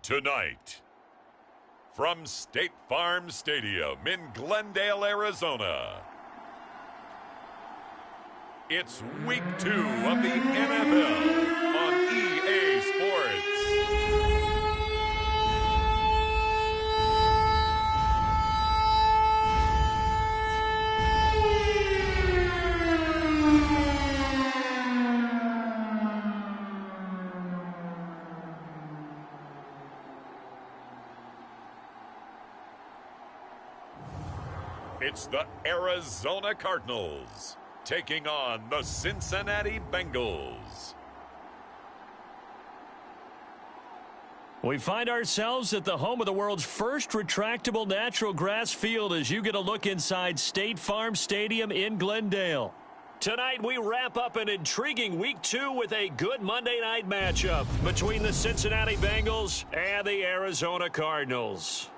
Tonight, from State Farm Stadium in Glendale, Arizona, it's Week 2 of the NFL on EA Sports. It's the Arizona Cardinals taking on the Cincinnati Bengals. We find ourselves at the home of the world's first retractable natural grass field as you get a look inside State Farm Stadium in Glendale. Tonight we wrap up an intriguing Week 2 with a good Monday night matchup between the Cincinnati Bengals and the Arizona Cardinals.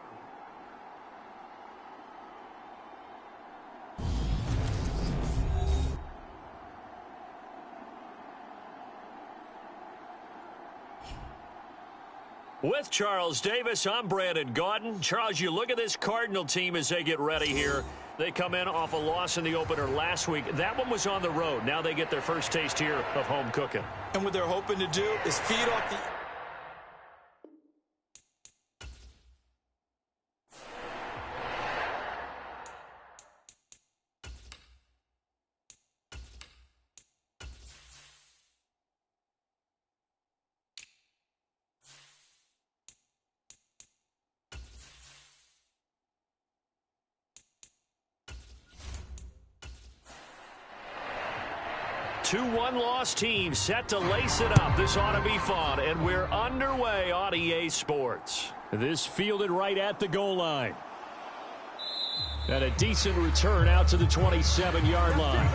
With Charles Davis, I'm Brandon Gaudin. Charles, you look at this Cardinal team as they get ready here. They come in off a loss in the opener last week. That one was on the road. Now they get their first taste here of home cooking. And what they're hoping to do is feed off the... Two one-loss teams set to lace it up. This ought to be fun, and we're underway on EA Sports. This fielded right at the goal line. And a decent return out to the 27-yard line.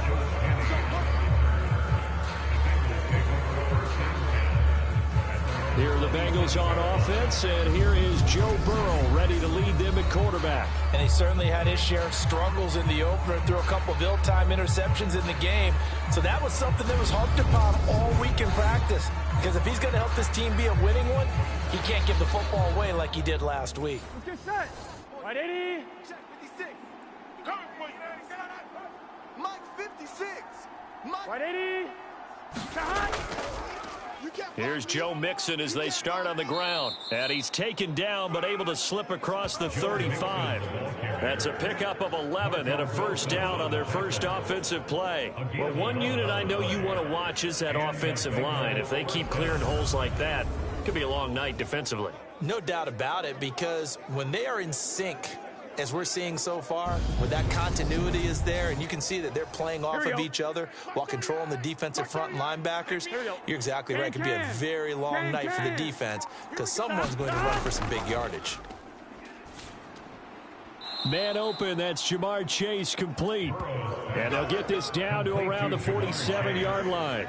Here are the Bengals on offense, and here is Joe Burrow ready to lead them at quarterback. And he certainly had his share of struggles in the opener, threw a couple of ill-timed interceptions in the game. So that was something that was harped upon all week in practice. Because if he's going to help this team be a winning one, he can't give the football away like he did last week. Let's get set. Right 80. Check 56. Mike 56. Mike. Right 80. Here's Joe Mixon as they start on the ground. And he's taken down but able to slip across the 35. That's a pickup of 11 and a first down on their first offensive play. Well, one unit I know you want to watch is that offensive line. If they keep clearing holes like that, it could be a long night defensively. No doubt about it, because when they are in sync, as we're seeing so far, when that continuity is there and you can see that they're playing off of each other while controlling the defensive front linebackers, you're exactly right. It could be a very long night for the defense because someone's going to run for some big yardage. Man open, that's Jamar Chase complete. And they'll get this down to around the 47-yard line.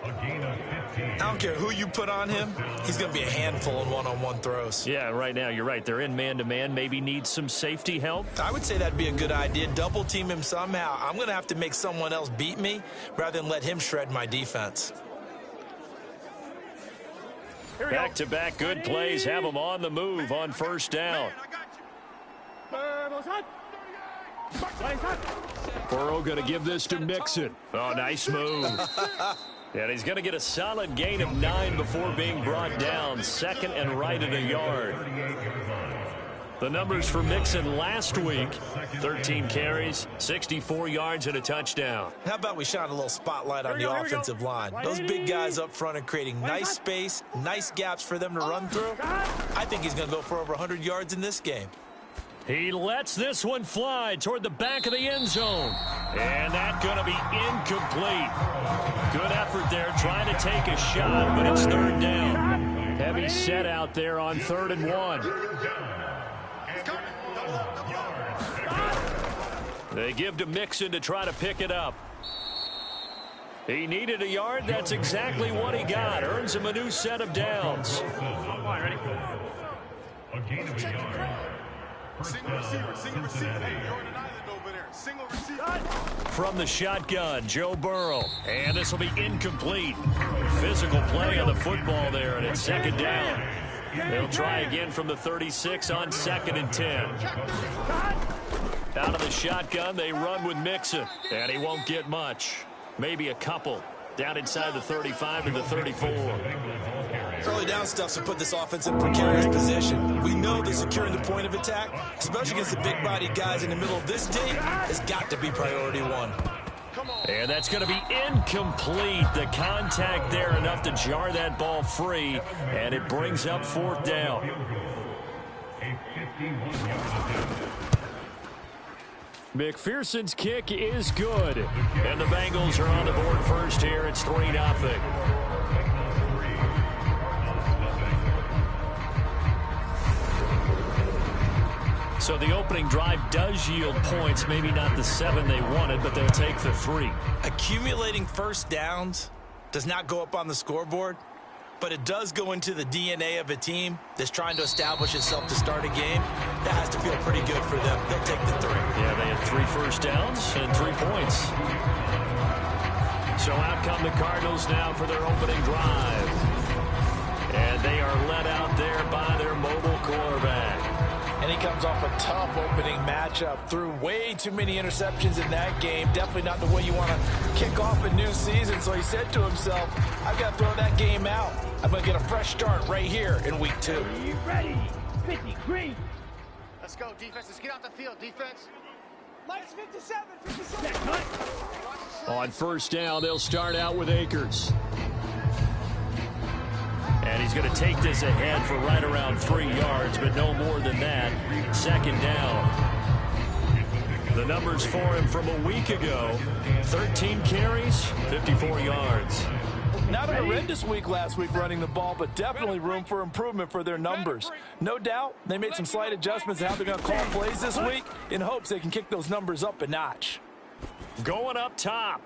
I don't care who you put on him, he's going to be a handful in one-on-one throws. Yeah, right now you're right. They're in man-to-man, maybe need some safety help. I would say that'd be a good idea. Double team him somehow. I'm going to have to make someone else beat me rather than let him shred my defense. Back-to-back good plays have them on the move on first down. Burrow going to give this to Mixon. Oh, nice move. And he's going to get a solid gain of 9 before being brought down. Second and right at a yard. The numbers for Mixon last week, 13 carries, 64 yards, and a touchdown. How about we shine a little spotlight on the offensive line? Those big guys up front are creating nice space, nice gaps for them to run through. I think he's going to go for over 100 yards in this game. He lets this one fly toward the back of the end zone. And that's going to be incomplete. Good effort there trying to take a shot, but it's third down. Heavy set out there on 3rd and 1. They give to Mixon to try to pick it up. He needed a yard. That's exactly what he got. Earns him a new set of downs. A gain of a yard. Single receiver, single receiver. Hey, you're on an island over there. Single receiver. From the shotgun, Joe Burrow. And this will be incomplete. Physical play on the football there, and it's second down. They'll try again from the 36 on 2nd and 10. Out of the shotgun, they run with Mixon, and he won't get much. Maybe a couple. Down inside the 35 to the 34. Early down stuff to put this offense in a precarious position. We know that securing the point of attack, especially against the big-bodied guys in the middle of this day, has got to be priority one. And that's going to be incomplete. The contact there enough to jar that ball free, and it brings up 4th down. McPherson's kick is good. And the Bengals are on the board first here. It's 3-0. So the opening drive does yield points. Maybe not the 7 they wanted, but they'll take the 3. Accumulating first downs does not go up on the scoreboard, but it does go into the DNA of a team that's trying to establish itself to start a game. That has to feel pretty good for them. They'll take the 3. Yeah, they had 3 first downs and 3 points. So out come the Cardinals now for their opening drive. And they are led out there by their mobile quarterback. And he comes off a tough opening matchup. Threw way too many interceptions in that game. Definitely not the way you want to kick off a new season. So he said to himself, I've got to throw that game out. I'm going to get a fresh start right here in week 2. Are you ready? 50 green. Let's go, defense. Let's get out the field, defense. Lights 57, 57. On first down, they'll start out with Akers. And he's going to take this ahead for right around 3 yards, but no more than that. 2nd down. The numbers for him from a week ago: 13 carries, 54 yards. Not a horrendous week last week running the ball, but definitely room for improvement for their numbers. No doubt they made some slight adjustments in how they're going to call plays this week in hopes they can kick those numbers up a notch. Going up top.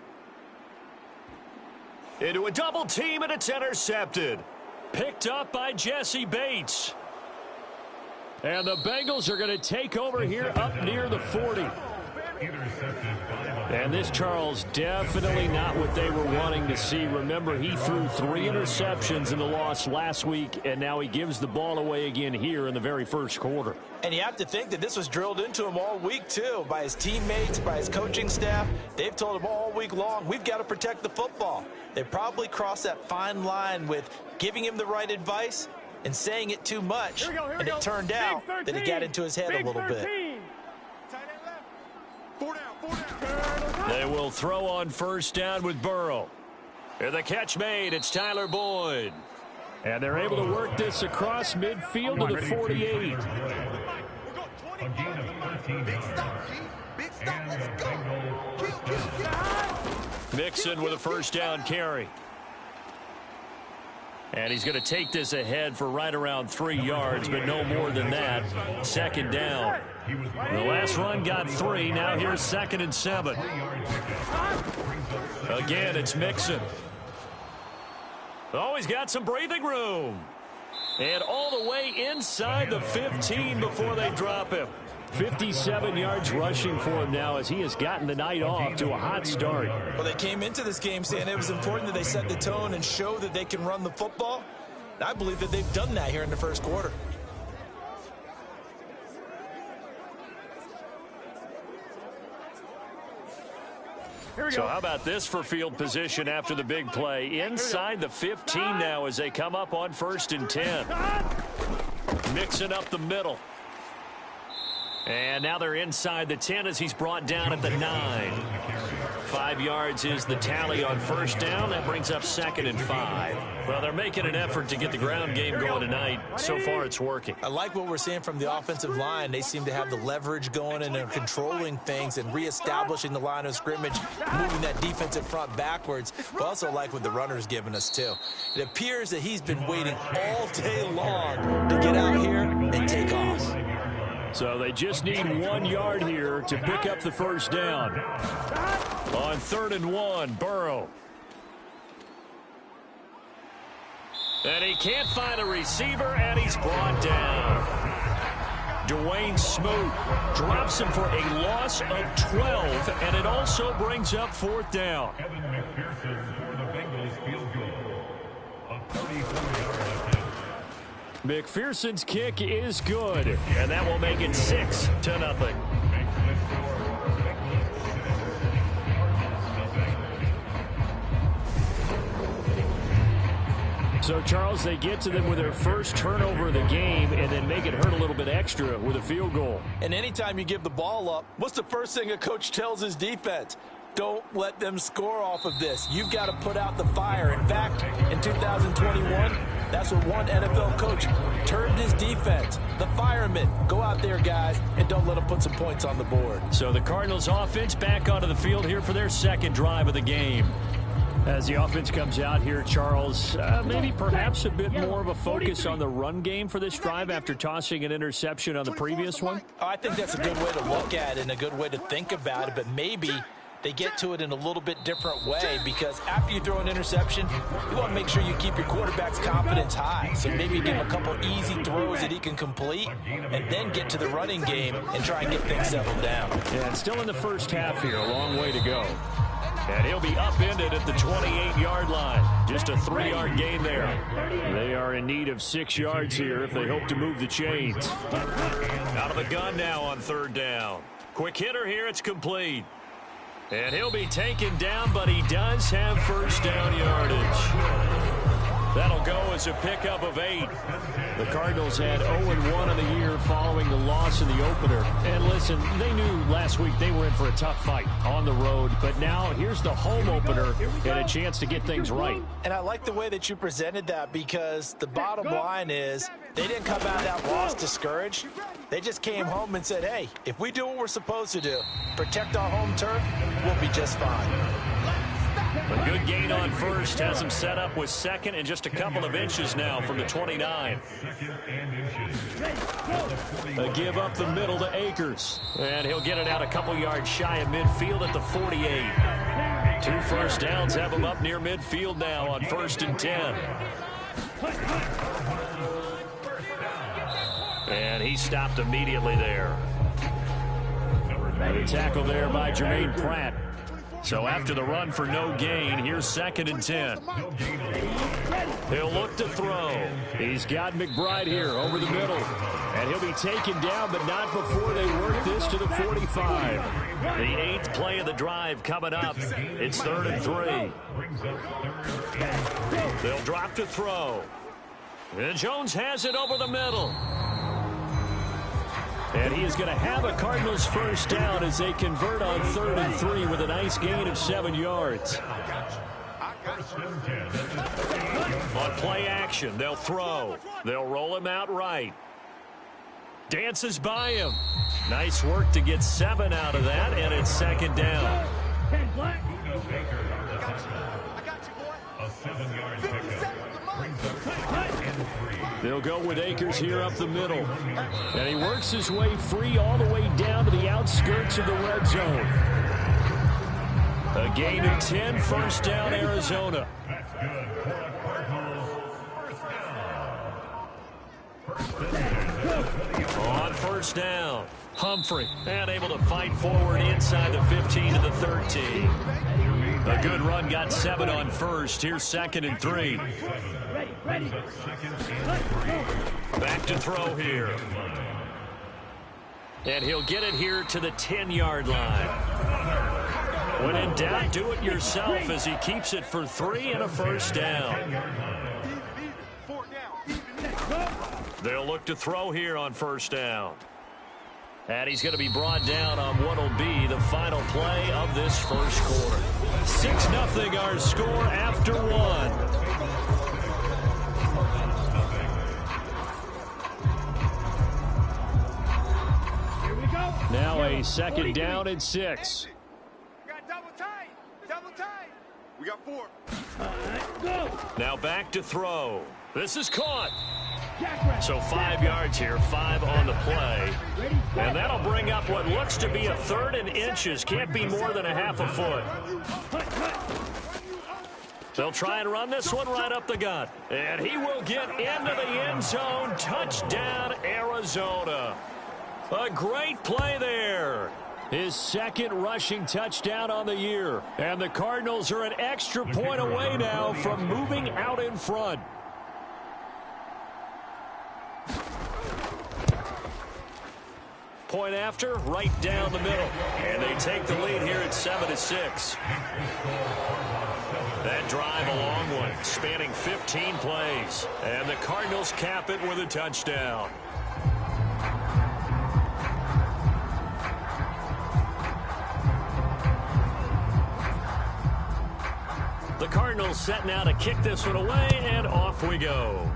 Into a double team, and it's intercepted. Picked up by Jesse Bates. And the Bengals are going to take over here up near the 40. And this, Charles, definitely not what they were wanting to see. Remember, he threw 3 interceptions in the loss last week, and now he gives the ball away again here in the very first quarter. And you have to think that this was drilled into him all week, too, by his teammates, by his coaching staff. They've told him all week long, we've got to protect the football. They probably crossed that fine line with giving him the right advice and saying it too much. And it turned out that it got into his head a little bit. They will throw on first down with Burrow. And the catch made. It's Tyler Boyd. And they're able to work this across midfield to the 48. Big stop, let's go. Mixon with a first down carry. And he's going to take this ahead for right around 3 yards, but no more than that. 2nd down. The last run got 3. Now here's 2nd and 7. Again, it's Mixon. Oh, he's got some breathing room. And all the way inside the 15 before they drop him. 57 yards rushing for him now as he has gotten the night off to a hot start. Well, they came into this game saying it was important that they set the tone and show that they can run the football. I believe that they've done that here in the first quarter. So how about this for field position after the big play? Inside the 15 now as they come up on 1st and 10. Mixing up the middle. And now they're inside the 10 as he's brought down at the 9. 5 yards is the tally on first down. That brings up 2nd and 5. Well, they're making an effort to get the ground game going tonight. So far, it's working. I like what we're seeing from the offensive line. They seem to have the leverage going and they're controlling things and reestablishing the line of scrimmage, moving that defensive front backwards. But also like what the runner's giving us, too. It appears that he's been waiting all day long to get out here and take off. So they just need 1 yard here to pick up the first down. On 3rd and 1, Burrow. And he can't find a receiver, and he's brought down. Dwayne Smoot drops him for a loss of 12, and it also brings up 4th down. Kevin McPherson for the Bengals field goal. A 34-yard attempt. McPherson's kick is good, and that will make it 6-0. So, Charles, they get to them with their first turnover of the game and then make it hurt a little bit extra with a field goal. And anytime you give the ball up, what's the first thing a coach tells his defense? Don't let them score off of this. You've got to put out the fire. In fact, in 2021, that's what one NFL coach termed his defense. The firemen. Go out there, guys, and don't let them put some points on the board. So the Cardinals offense back onto the field here for their second drive of the game. As the offense comes out here, Charles, maybe perhaps a bit more of a focus on the run game for this drive after tossing an interception on the previous one? I think that's a good way to look at it and a good way to think about it, but maybe they get to it in a little bit different way, because after you throw an interception, you want to make sure you keep your quarterback's confidence high. So maybe give him a couple easy throws that he can complete and then get to the running game and try and get things settled down. Yeah, it's still in the first half here, a long way to go. And he'll be upended at the 28-yard line. Just a 3-yard gain there. They are in need of 6 yards here if they hope to move the chains. Out of the gun now on third down. Quick hitter here, it's complete. And he'll be taken down, but he does have first down yardage. That'll go as a pickup of 8. The Cardinals had 0-1 in the year following the loss in the opener. And listen, they knew last week they were in for a tough fight on the road. But now here's the home opener and a chance to get things right. And I like the way that you presented that, because the bottom line is they didn't come out of that loss discouraged. They just came home and said, hey, if we do what we're supposed to do, protect our home turf, we'll be just fine. A good gain on first has him set up with second and just a couple of inches now from the 29. A give up the middle to Akers. And he'll get it out a couple yards shy of midfield at the 48. 2 first downs have him up near midfield now on 1st and 10. And he stopped immediately there. And a tackle there by Jermaine Pratt. So after the run for no gain, here's 2nd and 10. He'll look to throw. He's got McBride here over the middle. And he'll be taken down, but not before they work this to the 45. The 8th play of the drive coming up. It's 3rd and 3. They'll drop to throw. And Jones has it over the middle. And he is going to have a Cardinals first down as they convert on 3rd and 3 with a nice gain of 7 yards. On play action, they'll throw. They'll roll him out right. Dances by him. Nice work to get 7 out of that, and it's 2nd down. A 7-yard pickup. They'll go with Akers here up the middle. And he works his way free all the way down to the outskirts of the red zone. A gain of 10, first down, Arizona. That's good for the Cardinals. First down. On first down, Humphrey, and able to fight forward inside the 15 to the 13. A good run, got 7 on first. Here's 2nd and 3. Back to throw here. And he'll get it here to the 10-yard line. When in doubt, do it yourself as he keeps it for 3 and a first down. They'll look to throw here on first down. And he's going to be brought down on what will be the final play of this first quarter. 6-0 our score after 1. Now a 2nd down and 6. We got double tight. Double tight. We got 4. Go. Now back to throw. This is caught. So 5 yards here, 5 on the play. And that'll bring up what looks to be a 3rd and inches. Can't be more than a half a foot. They'll try and run this one right up the gut. And he will get into the end zone. Touchdown, Arizona. A great play there. His 2nd rushing touchdown on the year. And the Cardinals are an extra point away now from moving out in front. point after, right down the middle. And they take the lead here at 7-6. That drive, a long one, spanning 15 plays. And the Cardinals cap it with a touchdown. The Cardinals set now to kick this one away, and off we go.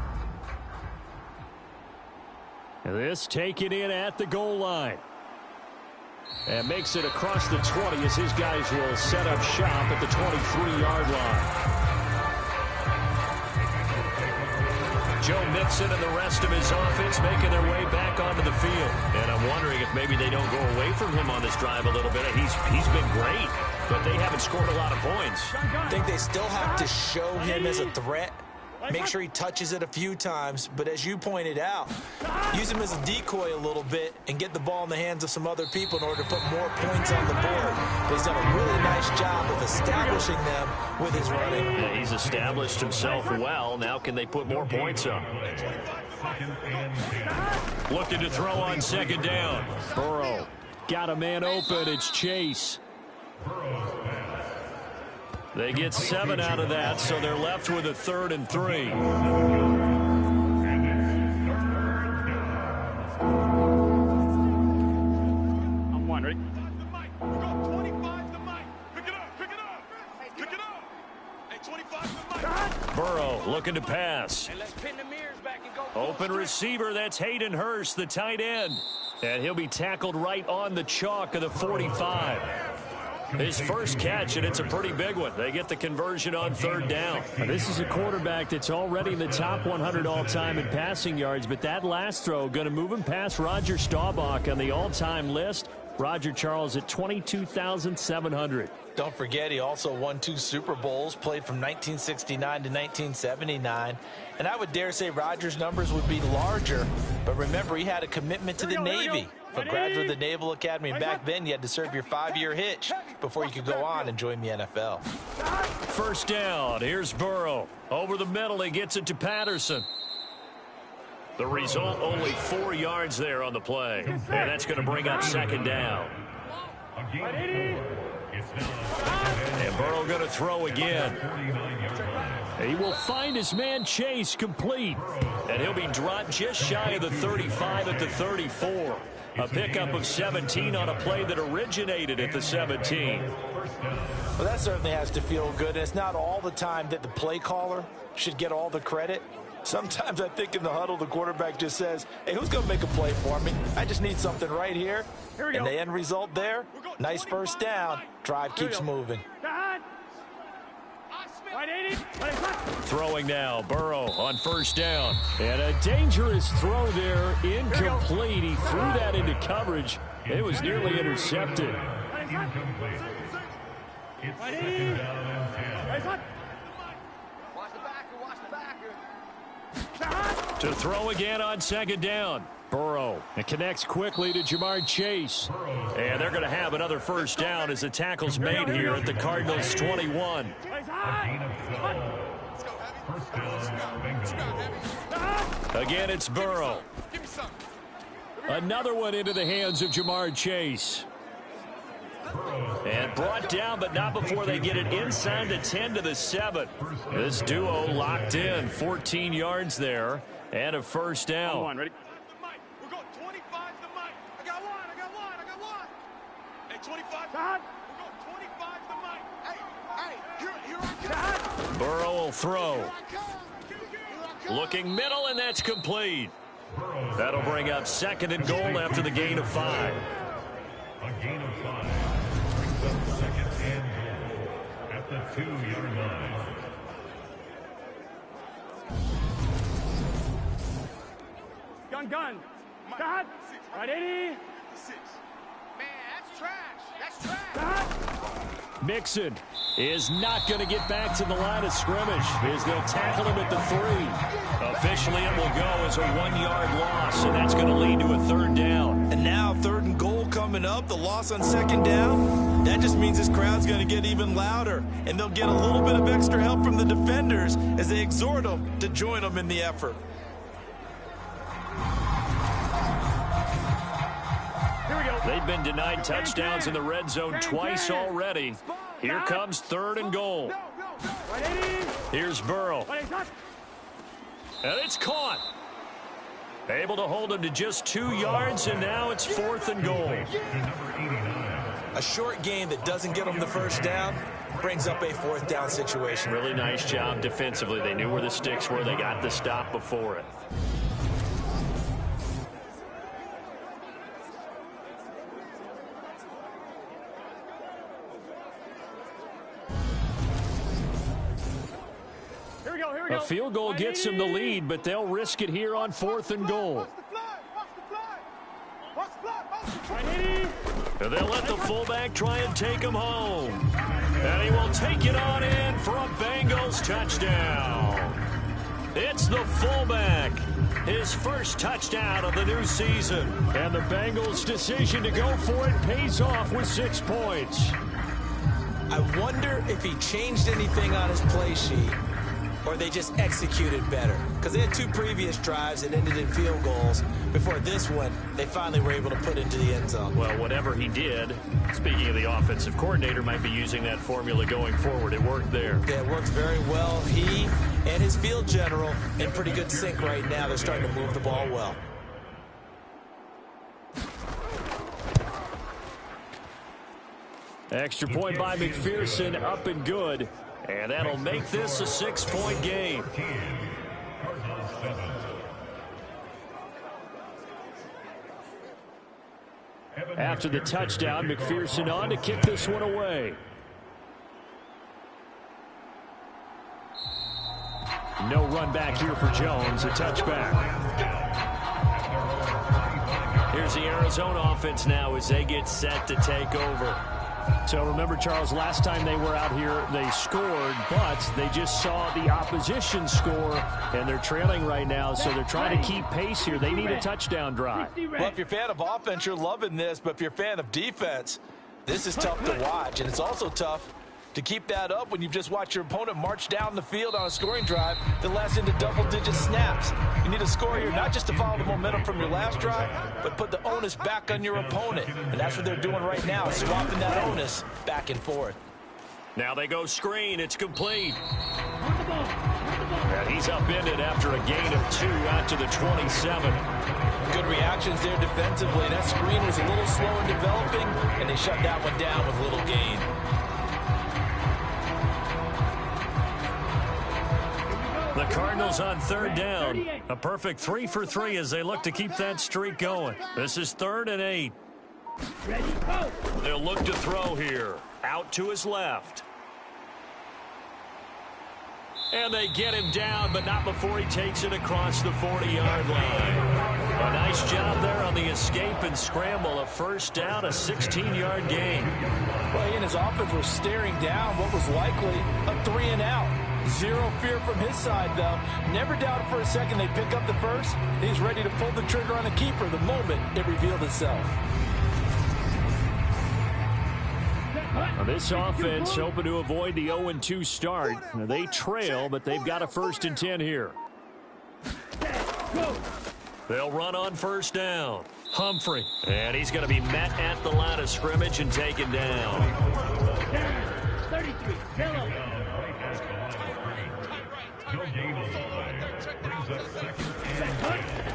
This taken in at the goal line. And makes it across the 20 as his guys will set up shop at the 23-yard line. Joe Mixon and the rest of his offense making their way back onto the field. And I'm wondering if maybe they don't go away from him on this drive a little bit. He's been great, but they haven't scored a lot of points. I think they still have to show him as a threat. Make sure he touches it a few times, but as you pointed out, use him as a decoy a little bit and get the ball in the hands of some other people in order to put more points on the board. But he's done a really nice job of establishing them with his running. Yeah, he's established himself well. Now can they put more points up? Looking to throw on second down. Burrow got a man open. It's Chase. They get 7 out of that, so they're left with a 3rd and 3. I'm one, ready? Burrow looking to pass. Let's pin the mirrors back and go. Open receiver, that's Hayden Hurst, the tight end. And he'll be tackled right on the chalk of the 45. His first catch, and it's a pretty big one. They get the conversion on 3rd down. This is a quarterback that's already in the top 100 all-time in passing yards, but that last throw going to move him past Roger Staubach on the all-time list. Roger Charles at 22,700. Don't forget, he also won 2 Super Bowls, played from 1969 to 1979. And I would dare say Rodgers' numbers would be larger, but remember, he had a commitment to the Navy. For graduate of the Naval Academy, back then you had to serve your 5-year hitch before you could go on and join the NFL. First down, here's Burrow. Over the middle, he gets it to Patterson. The result, only 4 yards there on the play. And that's going to bring up second down. And Burrow going to throw again. He will find his man Chase complete. And he'll be dropped just shy of the 35 at the 34. A pickup of 17 on a play that originated at the 17. Well, that certainly has to feel good. And it's not all the time that the play caller should get all the credit. Sometimes I think in the huddle, the quarterback just says, hey, who's going to make a play for me? I just need something right here. And the end result there, nice first down. Drive keeps moving. Throwing now, Burrow on first down. And a dangerous throw there, incomplete. He threw that into coverage. It was nearly intercepted. To throw again on second down. Burrow. It connects quickly to Jamar Chase. And they're going to have another first down as the tackle's made here at the Cardinals' 21. Again, it's Burrow. Another one into the hands of Jamar Chase. And brought down, but not before they get it inside the 10 to the 7. This duo locked in. 14 yards there and a first down. One, ready? We're going 25 to Mike. I got one. Hey, 25. Stop. We're going 25 to Mike. Hey, here I come. Burrow will throw. Here I come. Looking middle, and that's complete. That'll bring up second and goal after the gain of 5. A gain of 5 brings up second and goal at the 2-yard line. Gun. Stop. Right, 80. Man, that's trash. That's trash. Mixon is not going to get back to the line of scrimmage as they'll tackle him at the 3. Officially, it will go as a 1-yard loss, and that's going to lead to a third down. And now 3rd and goal coming up, the loss on second down. That just means this crowd's going to get even louder, and they'll get a little bit of extra help from the defenders as they exhort them to join them in the effort. Here They've been denied touchdowns in the red zone twice already. Here comes 3rd and goal. Here's Burrow. And it's caught. Able to hold him to just 2 yards, and now it's 4th and goal. A short game that doesn't get them the first down brings up a 4th down situation. Really nice job defensively. They knew where the sticks were. They got the stop before it. A field goal gets them the lead, but they'll risk it here on 4th and goal. And they'll let the fullback try and take him home. And he will take it on in for a Bengals touchdown. It's the fullback. His first touchdown of the new season. And the Bengals' decision to go for it pays off with 6 points. I wonder if he changed anything on his play sheet, or they just executed better. Because they had 2 previous drives that ended in field goals. Before this one, they finally were able to put into the end zone. Well, whatever he did, speaking of the offensive coordinator, might be using that formula going forward. It worked there. Yeah, it works very well. He and his field general in pretty good sync right now. They're starting to move the ball well. Extra point by McPherson, up and good. And that'll make this a 6-point game. After the touchdown, McPherson on to kick this one away. No run back here for Jones, a touchback. Here's the Arizona offense now as they get set to take over. So remember, Charles, last time they were out here, they scored, but they just saw the opposition score, and they're trailing right now, so they're trying to keep pace here. They need a touchdown drive. Well, if you're a fan of offense, you're loving this, but if you're a fan of defense, this is tough to watch, and it's also tough to keep that up when you've just watched your opponent march down the field on a scoring drive that lasts into double-digit snaps. You need a score here not just to follow the momentum from your last drive, but put the onus back on your opponent. And that's what they're doing right now, swapping that onus back and forth. Now they go screen. It's complete. And he's upended after a gain of 2 out to the 27. Good reactions there defensively. That screen was a little slow in developing, and they shut that one down with little gain. The Cardinals on 3rd down. A perfect 3 for 3 as they look to keep that streak going. This is 3rd and 8. They'll look to throw here. Out to his left. And they get him down, but not before he takes it across the 40-yard line. A nice job there on the escape and scramble. A first down, a 16-yard gain. Well, he and his offense were staring down what was likely a 3-and-out. Zero fear from his side, though. Never doubted for a second they'd pick up the first. He's ready to pull the trigger on a keeper the moment it revealed itself. Now this offense hoping to avoid the 0-2 start. Now they trail, but they've got a 1st and 10 here. They'll run on 1st down. Humphrey. And he's going to be met at the line of scrimmage and taken down. 33, Hello.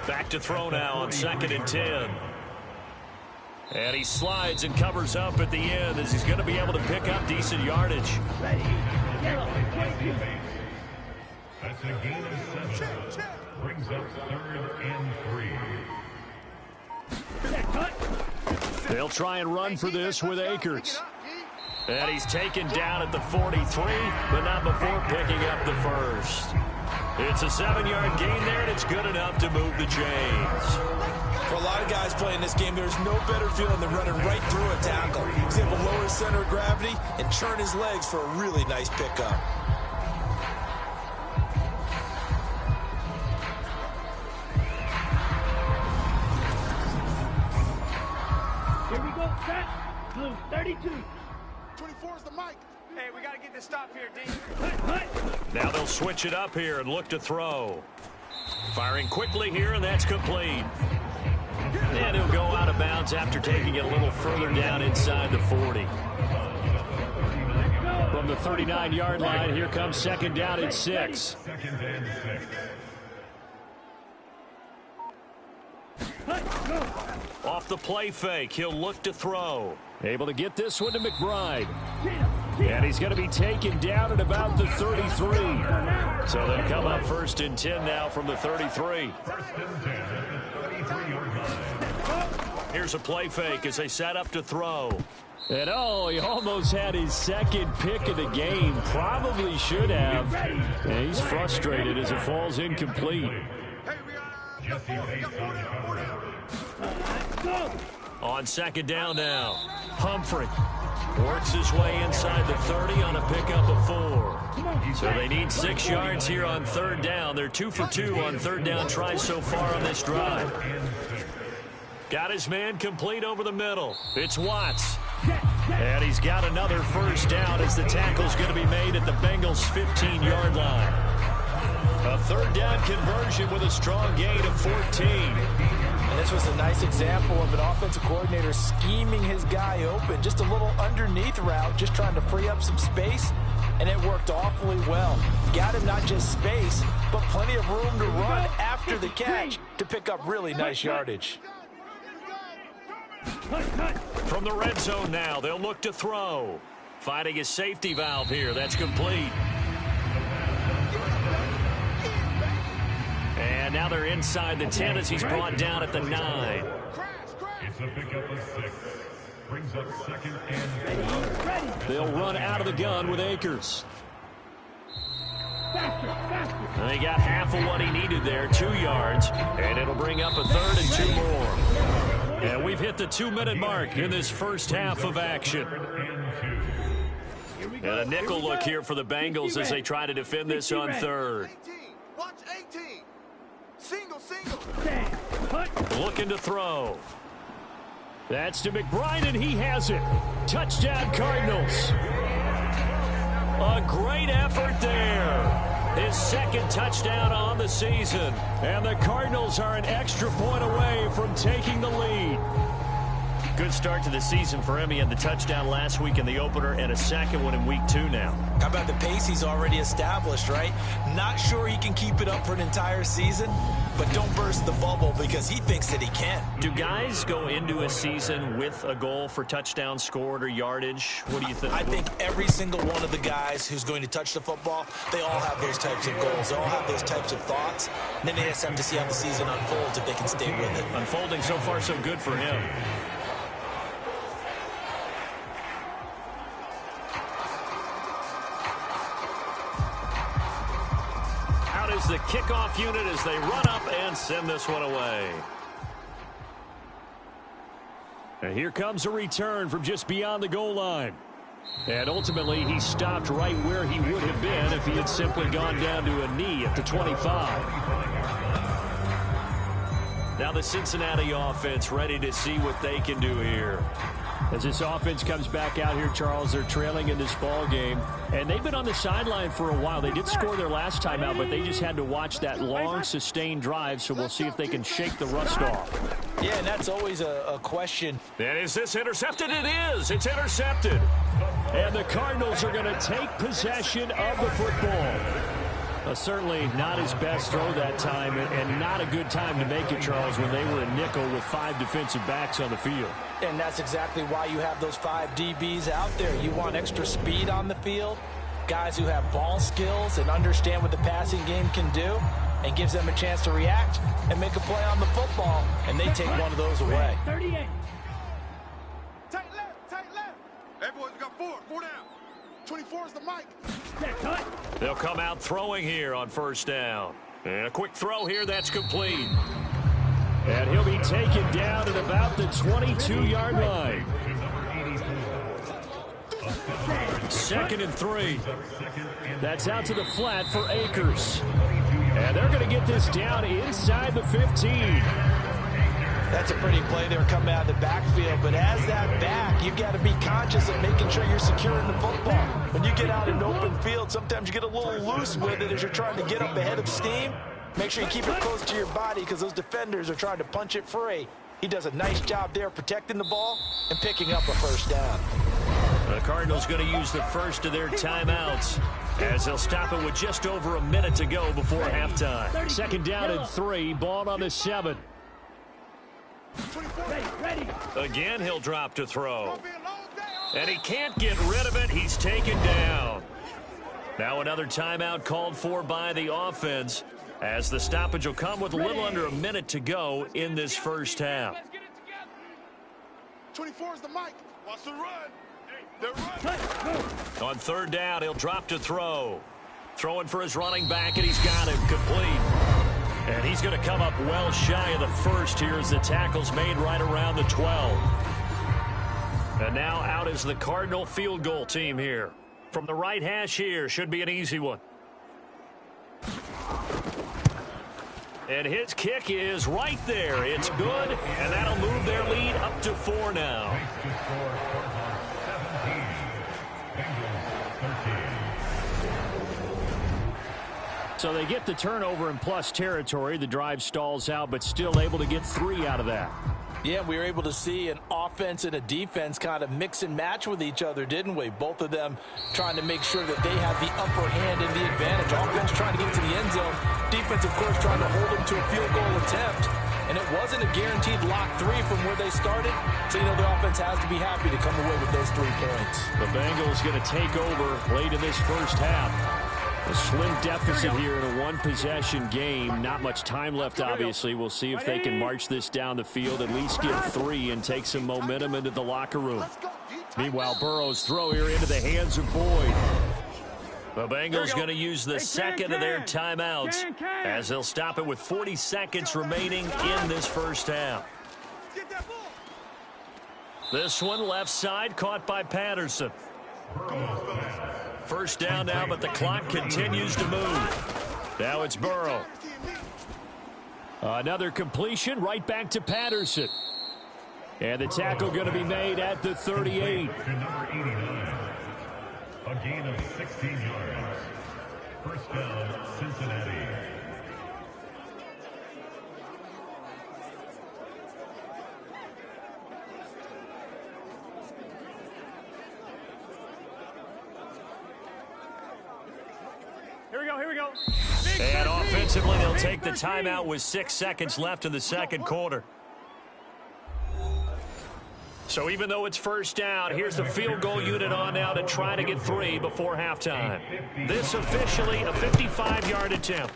Back to throw now on 2nd and 10. And he slides and covers up at the end as he's going to be able to pick up decent yardage. That's a gain of 7. Brings up 3rd and 3. They'll try and run for this with Akers. And he's taken down at the 43, but not before picking up the first. It's a 7-yard gain there, and it's good enough to move the chains. For a lot of guys playing this game, there's no better feeling than running right through a tackle. He's able to lower his center of gravity and churn his legs for a really nice pickup. Here we go, set. Blue, 32. 24 is the mic. Hey, we got to get this stop here, D. Now they'll switch it up here and look to throw. Firing quickly here, and that's complete. And he'll go out of bounds after taking it a little further down inside the 40. From the 39-yard line, here comes second down and 6. Off the play fake, he'll look to throw. Able to get this one to McBride. And he's going to be taken down at about the 33. So they'll come up 1st and 10 now from the 33. Here's a play fake as they set up to throw. And oh, he almost had his second pick of the game. Probably should have. And he's frustrated as it falls incomplete. On second down now, Humphrey works his way inside the 30 on a pickup of 4. So they need 6 yards here on third down. They're 2 for 2 on third down tries so far on this drive. Got his man complete over the middle. It's Watts. And he's got another first down as the tackle's going to be made at the Bengals' 15-yard line. A third down conversion with a strong gain of 14. And this was a nice example of an offensive coordinator scheming his guy open. Just a little underneath route, just trying to free up some space, and it worked awfully well. Got him not just space, but plenty of room to run after the catch to pick up really nice yardage. From the red zone now, they'll look to throw. Finding his safety valve here. That's complete. And now they're inside the 10 as he's brought down at the 9. It's a pickup of 6. Brings up 2nd and 4. They'll run out of the gun with Akers. And they got half of what he needed there, 2 yards. And it'll bring up a 3rd and 2 more. And we've hit the 2-minute mark in this first half of action. And a nickel look here for the Bengals as they try to defend this on 3rd. Watch 18. Single. Looking to throw. That's to McBride, and he has it. Touchdown, Cardinals. A great effort there. His 2nd touchdown on the season. And the Cardinals are an extra point away from taking the lead. Good start to the season for him. He had the touchdown last week in the opener and a 2nd one in week 2 now. How about the pace he's already established, right? Not sure he can keep it up for an entire season, but don't burst the bubble because he thinks that he can. Do guys go into a season with a goal for touchdown scored or yardage? What do you think? I think every single one of the guys who's going to touch the football, they all have those types of goals. They all have those types of thoughts. And then they just have to see how the season unfolds if they can stay with it. Unfolding so far so good for him. Is the kickoff unit as they run up and send this one away. And here comes a return from just beyond the goal line. And ultimately, he stopped right where he would have been if he had simply gone down to a knee at the 25. Now the Cincinnati offense ready to see what they can do here. As this offense comes back out here, Charles, they're trailing in this ball game. And they've been on the sideline for a while. They did score their last time out, but they just had to watch that long, sustained drive. So we'll see if they can shake the rust off. Yeah, and that's always a question. And is this intercepted? It is. It's intercepted. And the Cardinals are going to take possession of the football. Certainly not his best throw that time, and not a good time to make it, Charles, when they were a nickel with 5 defensive backs on the field. And that's exactly why you have those 5 DBs out there. You want extra speed on the field, guys who have ball skills and understand what the passing game can do, and gives them a chance to react and make a play on the football, and they take one of those away. 38. Tight left. Hey, boys, we got 4 down. 24 is the mic. They'll come out throwing here on first down. And a quick throw here, that's complete. And he'll be taken down at about the 22-yard line. 2nd and 3. That's out to the flat for Akers. And they're going to get this down inside the 15. That's a pretty play there coming out of the backfield, but as that back, you've got to be conscious of making sure you're securing the football. When you get out in open field, sometimes you get a little loose with it as you're trying to get up ahead of steam. Make sure you keep it close to your body because those defenders are trying to punch it free. He does a nice job there protecting the ball and picking up a first down. The Cardinals going to use the first of their timeouts as they'll stop it with just over a minute to go before halftime. Second down and 3, ball on the 7. Again, he'll drop to throw. And he can't get rid of it. He's taken down. Now another timeout called for by the offense as the stoppage will come with a little under a minute to go in this first half. 24 is the mic. Watch the run. They're running. On third down, he'll drop to throw. Throwing for his running back, and he's got him complete. And he's going to come up well shy of the first here as the tackle's made right around the 12. And now out is the Cardinal field goal team here. From the right hash here, should be an easy one. And his kick is right there. It's good, and that'll move their lead up to 4 now. So they get the turnover in plus territory. The drive stalls out, but still able to get 3 out of that. Yeah, we were able to see an offense and a defense kind of mix and match with each other, didn't we? Both of them trying to make sure that they have the upper hand and the advantage. Offense trying to get to the end zone. Defense, of course, trying to hold them to a field goal attempt. And it wasn't a guaranteed lock 3 from where they started. So, you know, the offense has to be happy to come away with those 3 points. The Bengals going to take over late in this first half. A slim deficit here in a one-possession game. Not much time left, obviously. We'll see if they can march this down the field, at least get 3 and take some momentum into the locker room. Meanwhile, Burrow's throw here into the hands of Boyd. The Bengals going to use the second of their timeouts as they'll stop it with 40 seconds remaining in this first half. This one left side caught by Patterson. First down now, but the clock continues to move. Now it's Burrow. Another completion right back to Patterson. And the tackle going to be made at the 38. Number 89. A gain of 16 yards. First down, Cincinnati. Here we go. And offensively, they'll take the timeout with 6 seconds left in the second quarter. So even though it's first down, here's the field goal unit on now to try to get 3 before halftime. This officially a 55-yard attempt.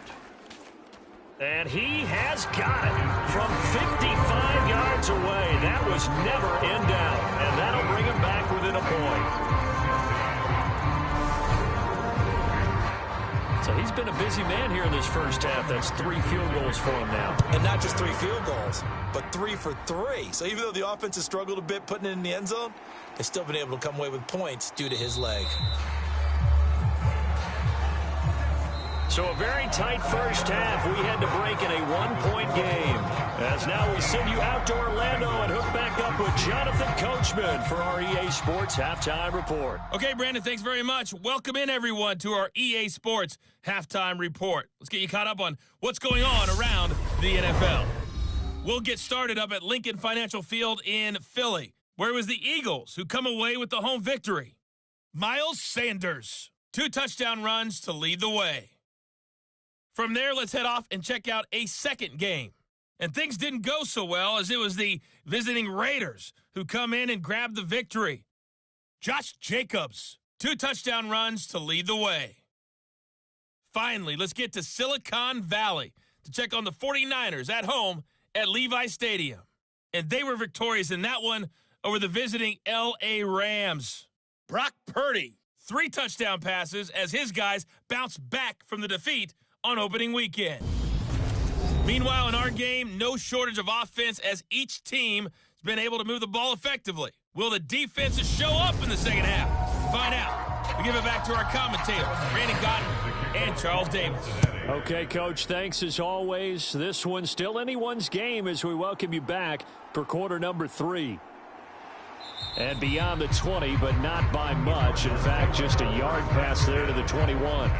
And he has got it from 55 yards away. That was never in doubt. And that'll bring him back within a point. So he's been a busy man here in this first half. That's 3 field goals for him now. And not just 3 field goals, but 3 for 3. So even though the offense has struggled a bit putting it in the end zone, they've still been able to come away with points due to his leg. So a very tight first half. We had to break in a 1-point game. As now we send you out to Orlando and hook back up with Jonathan Coachman for our EA Sports Halftime Report. Okay, Brandon, thanks very much. Welcome in, everyone, to our EA Sports Halftime Report. Let's get you caught up on what's going on around the NFL. We'll get started up at Lincoln Financial Field in Philly, where it was the Eagles who come away with the home victory. Miles Sanders, 2 touchdown runs to lead the way. From there, let's head off and check out a second game. And things didn't go so well as it was the visiting Raiders who come in and grab the victory. Josh Jacobs, 2 touchdown runs to lead the way. Finally, let's get to Silicon Valley to check on the 49ers at home at Levi Stadium. And they were victorious in that one over the visiting L.A. Rams. Brock Purdy, 3 touchdown passes as his guys bounced back from the defeat on opening weekend. Meanwhile, in our game, no shortage of offense as each team has been able to move the ball effectively. Will the defenses show up in the second half? Find out. We give it back to our commentators, Brandon Cotton and Charles Davis. Okay, Coach, thanks as always. This one's still anyone's game as we welcome you back for quarter number 3. And beyond the 20, but not by much. In fact, just a yard pass there to the 21.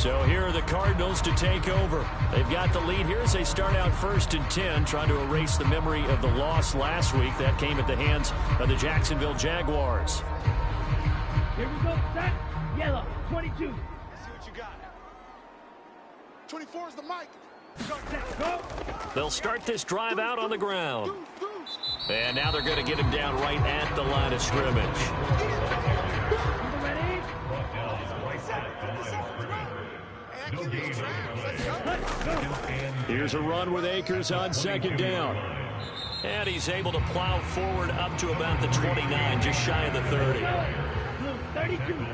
So here are the Cardinals to take over. They've got the lead here as they start out 1st and 10, trying to erase the memory of the loss last week. That came at the hands of the Jacksonville Jaguars. Here we go, set, yellow, 22. See what you got. 24 is the mic. Go. They'll start this drive out on the ground. And now they're going to get him down right at the line of scrimmage. Ready? Here's a run with Akers on 2nd down. And he's able to plow forward up to about the 29, just shy of the 30. Blue, 32.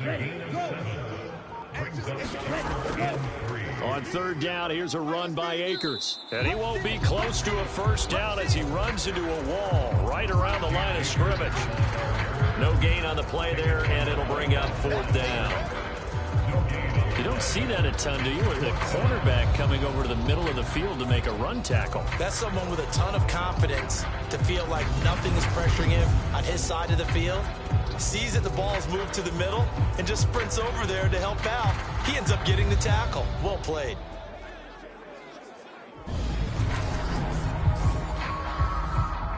Ready, go. On 3rd down, here's a run by Akers. And he won't be close to a 1st down as he runs into a wall right around the line of scrimmage. No gain on the play there, and it'll bring up 4th down. You don't see that a ton, do you? With a cornerback coming over to the middle of the field to make a run tackle. That's someone with a ton of confidence to feel like nothing is pressuring him on his side of the field. Sees that the ball's moved to the middle and just sprints over there to help out. He ends up getting the tackle. Well played.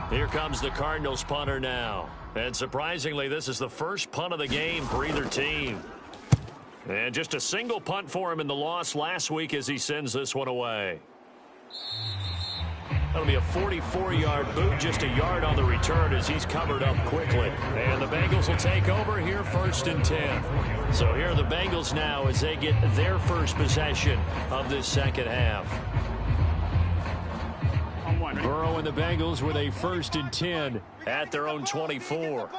Here comes the Cardinals punter now. And surprisingly, this is the first punt of the game for either team. And just a single punt for him in the loss last week as he sends this one away. That'll be a 44-yard boot, just a yard on the return as he's covered up quickly. And the Bengals will take over here 1st and 10. So here are the Bengals now as they get their first possession of this second half. Burrow and the Bengals with a 1st and 10 at their own 24.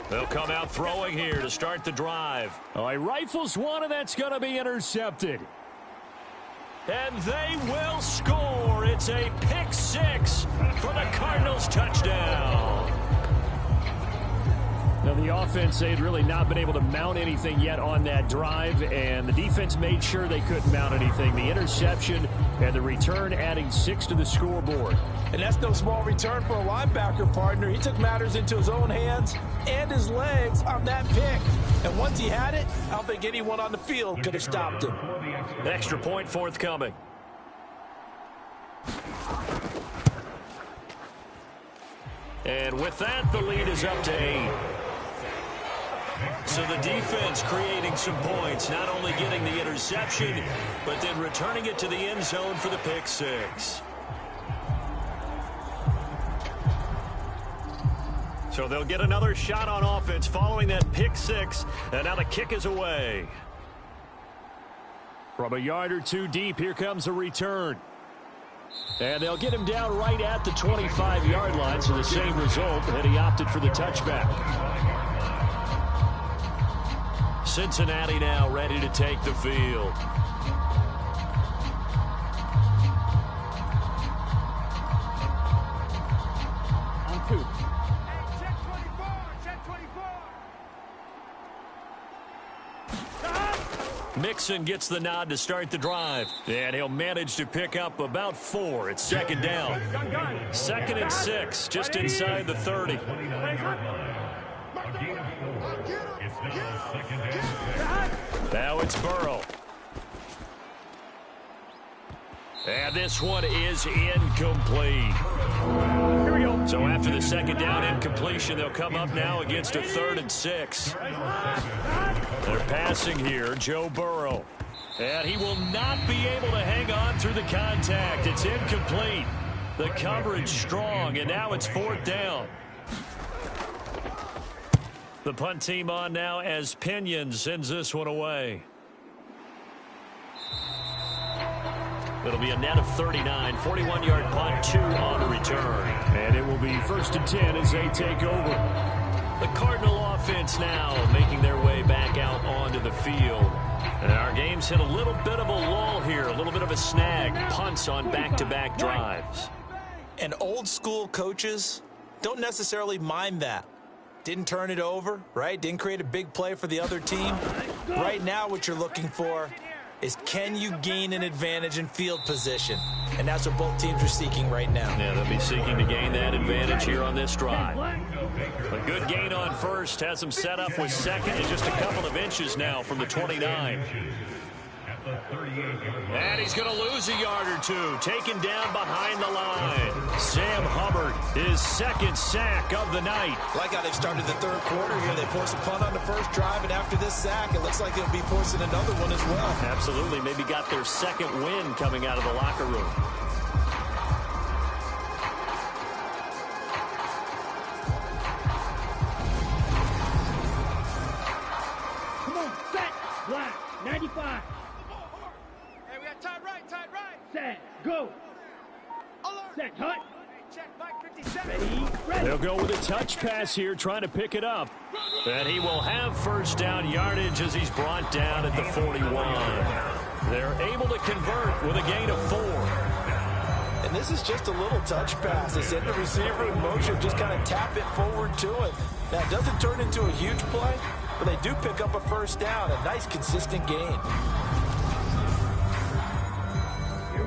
They'll come out throwing here to start the drive. Oh, he rifles one, and that's going to be intercepted. And they will score. It's a pick 6 for the Cardinals touchdown. Now, the offense, they had really not been able to mount anything yet on that drive, and the defense made sure they couldn't mount anything. The interception and the return adding 6 to the scoreboard. And that's no small return for a linebacker, partner. He took matters into his own hands and his legs on that pick. And once he had it, I don't think anyone on the field could have stopped him. Extra point forthcoming. And with that, the lead is up to 8. So the defense creating some points, not only getting the interception, but then returning it to the end zone for the pick 6. So they'll get another shot on offense following that pick 6, and now the kick is away. From a yard or two deep, here comes a return. And they'll get him down right at the 25-yard line, so the same result, and he opted for the touchback. Cincinnati now ready to take the field. On 2. Check 24, check 24. Mixon gets the nod to start the drive, and he'll manage to pick up about 4. It's 2nd down. 2nd and 6, just inside the 30. Now it's Burrow. And this one is incomplete. Here we go. So after the 2nd down incompletion, they'll come up now against a 3rd and 6. They're passing here, Joe Burrow. And he will not be able to hang on through the contact. It's incomplete. The coverage strong, and now it's 4th down. The punt team on now as Pinion sends this one away. It'll be a net of 39, 41-yard punt, 2 on the return. And it will be 1st and 10 as they take over. The Cardinal offense now making their way back out onto the field. And our game's hit a little bit of a lull here, a little bit of a snag. Punts on back-to-back drives. And old-school coaches don't necessarily mind that. Didn't turn it over, right? Didn't create a big play for the other team. Right now what you're looking for is can you gain an advantage in field position? And that's what both teams are seeking right now. Yeah, they'll be seeking to gain that advantage here on this drive. A good gain on first has them set up with second and just a couple of inches now from the 29. And he's going to lose a yard or two, taken down behind the line. Sam Hubbard, his second sack of the night. Like how they've started the third quarter here. They forced a punt on the first drive, and after this sack, it looks like they'll be forcing another one as well. Absolutely. Maybe got their second win coming out of the locker room. Come on, set, black, 95. Hey, we got tight right. Set, go. Alert. Set, hut. Check, Mike 57. Ready. They'll go with a touch pass here, trying to pick it up. And he will have first down yardage as he's brought down at the 41. They're able to convert with a gain of 4. And this is just a little touch pass. They send the receiver in motion, just kind of tap it forward to it. Now, it doesn't turn into a huge play, but they do pick up a first down, a nice, consistent gain.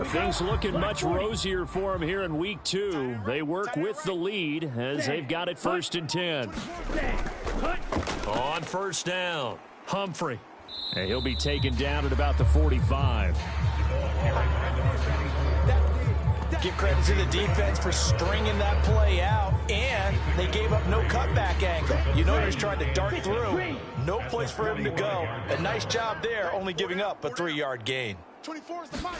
Things looking much rosier for them here in week 2. They work with the lead as they've got it 1st and 10. On first down, Humphrey. And he'll be taken down at about the 45. Give credit to the defense for stringing that play out, and they gave up no cutback angle. You know, he was trying to dart through. No place for him to go. A nice job there, only giving up a 3-yard gain. 24 is the mark.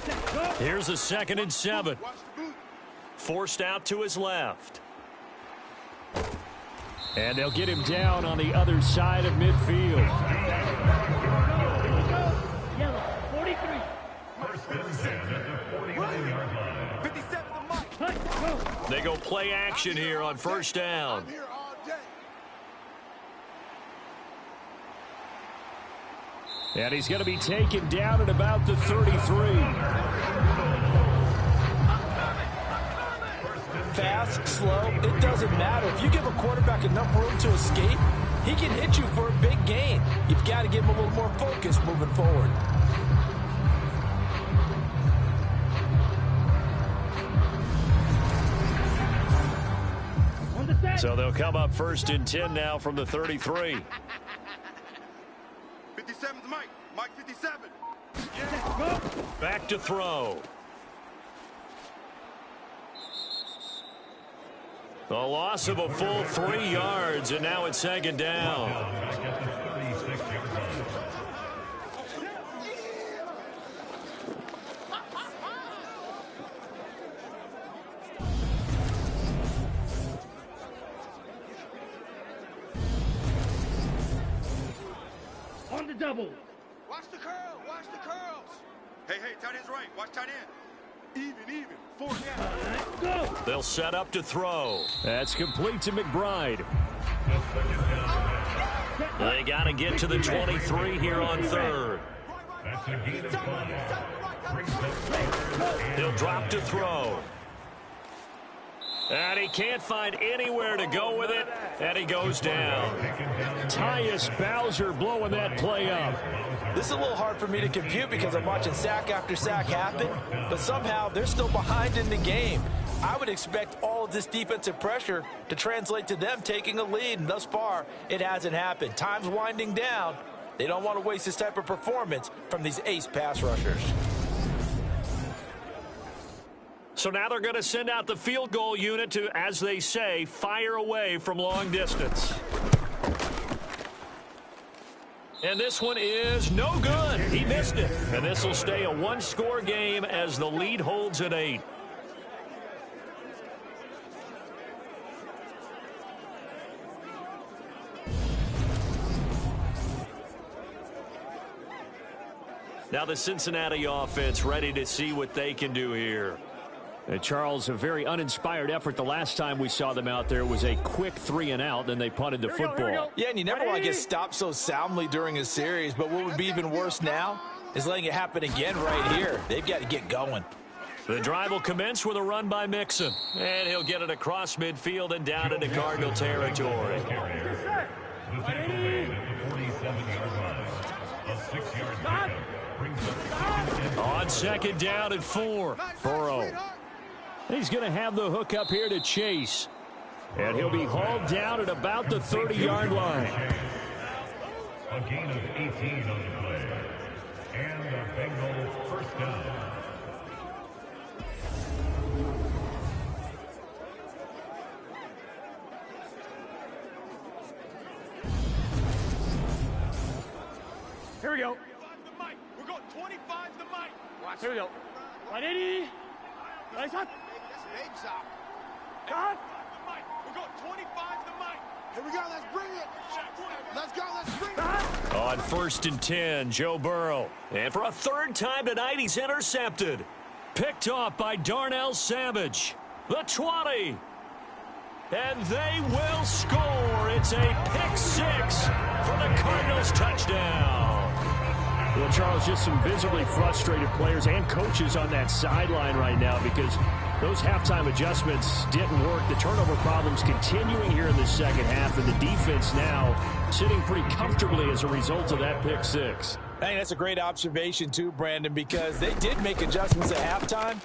Here's a 2nd and 7. Forced out to his left. And they'll get him down on the other side of midfield. Yellow, 43. First and 10 at the 41-yard line. 57 the mark. Hut, go. They go play action here on first down. I'm here all day. And he's going to be taken down at about the 33. Fast, slow, it doesn't matter. If you give a quarterback enough room to escape, he can hit you for a big gain. You've got to give him a little more focus moving forward. On the set. So they'll come up 1st and 10 now from the 33. 57's Mike. Mike 57. Go. Back to throw. A loss of a full 3 yards, and now it's 2nd down. Back at the 36-yard line. On the double. Watch the curl. Watch the curls. Hey, tight end's right. Watch tight end. Even. 4 down. Go. They'll set up to throw. That's complete to McBride. They got to get to the 23 here on 3rd. That's a gain of 5. Brings up 3rd. He'll drop to throw. And he can't find anywhere to go with it, and he goes down. Tyus Bowser blowing that play up. This is a little hard for me to compute because I'm watching sack after sack happen, but somehow they're still behind in the game. I would expect all of this defensive pressure to translate to them taking a lead, and thus far, it hasn't happened. Time's winding down. They don't want to waste this type of performance from these ace pass rushers. So now they're going to send out the field goal unit to, as they say, fire away from long distance. And this one is no good. He missed it. And this will stay a 1-score game as the lead holds at 8. Now the Cincinnati offense ready to see what they can do here. Charles, a very uninspired effort the last time we saw them out there. Was a quick 3-and-out, then they punted the football. Yeah, and you never want to get stopped so soundly during a series, but what would be even worse now is letting it happen again right here. They've got to get going. The drive will commence with a run by Mixon, and he'll get it across midfield and down into Cardinal territory. The tackle made at the 47-yard line. A 6-yard pickup. On second down and 4, Burrow. He's going to have the hook up here to Chase. And he'll be hauled down at about the 30-yard line. A gain of 18 on the play. And the Bengals first down. Here we go. We're going 25 to Mike. Watch. Here we go. 180. Nice shot. Cut. We're going 25 to Mike. Here we go. Let's bring it. Let's go. Let's bring it. On first and 10, Joe Burrow. And for a third time tonight, he's intercepted. Picked off by Darnell Savage. The 20. And they will score. It's a pick 6 for the Cardinals touchdown. Well, Charles, just some visibly frustrated players and coaches on that sideline right now because those halftime adjustments didn't work. The turnover problems continuing here in the second half, and the defense now sitting pretty comfortably as a result of that pick 6. I think that's a great observation too, Brandon, because they did make adjustments at halftime.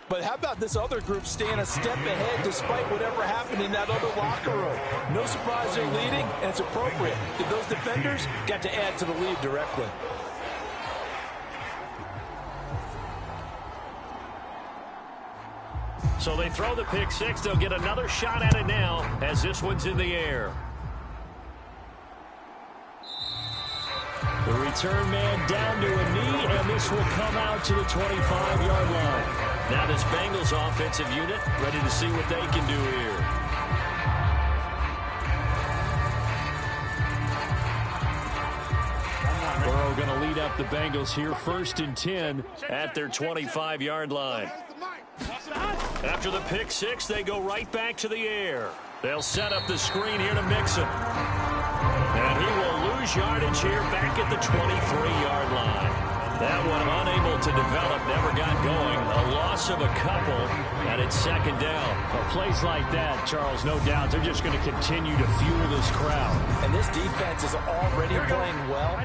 But how about this other group staying a step ahead despite whatever happened in that other locker room? No surprise they're leading, and it's appropriate. Those defenders got to add to the lead directly. So they throw the pick 6. They'll get another shot at it now as this one's in the air. The return man down to a knee, and this will come out to the 25-yard line. Now this Bengals offensive unit ready to see what they can do here. Burrow going to lead up the Bengals here, first and 10 at their 25-yard line. After the pick 6, they go right back to the air. They'll set up the screen here to Mixon. And he will lose yardage here back at the 23-yard line. That one unable to develop, never got going. A loss of a couple, and it's second down. Well, plays like that, Charles, no doubt, they're just going to continue to fuel this crowd. And this defense is already playing well,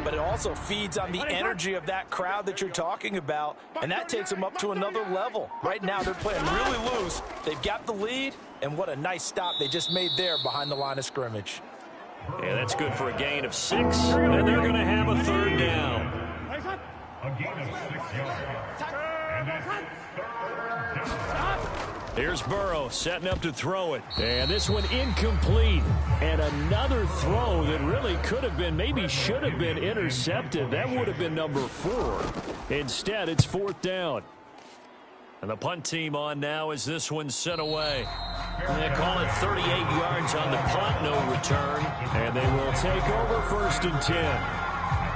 but it also feeds on the energy of that crowd that you're talking about, and that takes them up to another level. Right now, they're playing really loose. They've got the lead, and what a nice stop they just made there behind the line of scrimmage. Yeah, that's good for a gain of 6, and they're going to have a third down. A gain of 6 yards. And it's third down. Here's Burrow setting up to throw it. And this one incomplete. And another throw that really could have been, maybe should have been intercepted. That would have been number 4. Instead, it's fourth down. And the punt team on now as this one's sent away. They call it 38 yards on the punt, no return. And they will take over first and 10.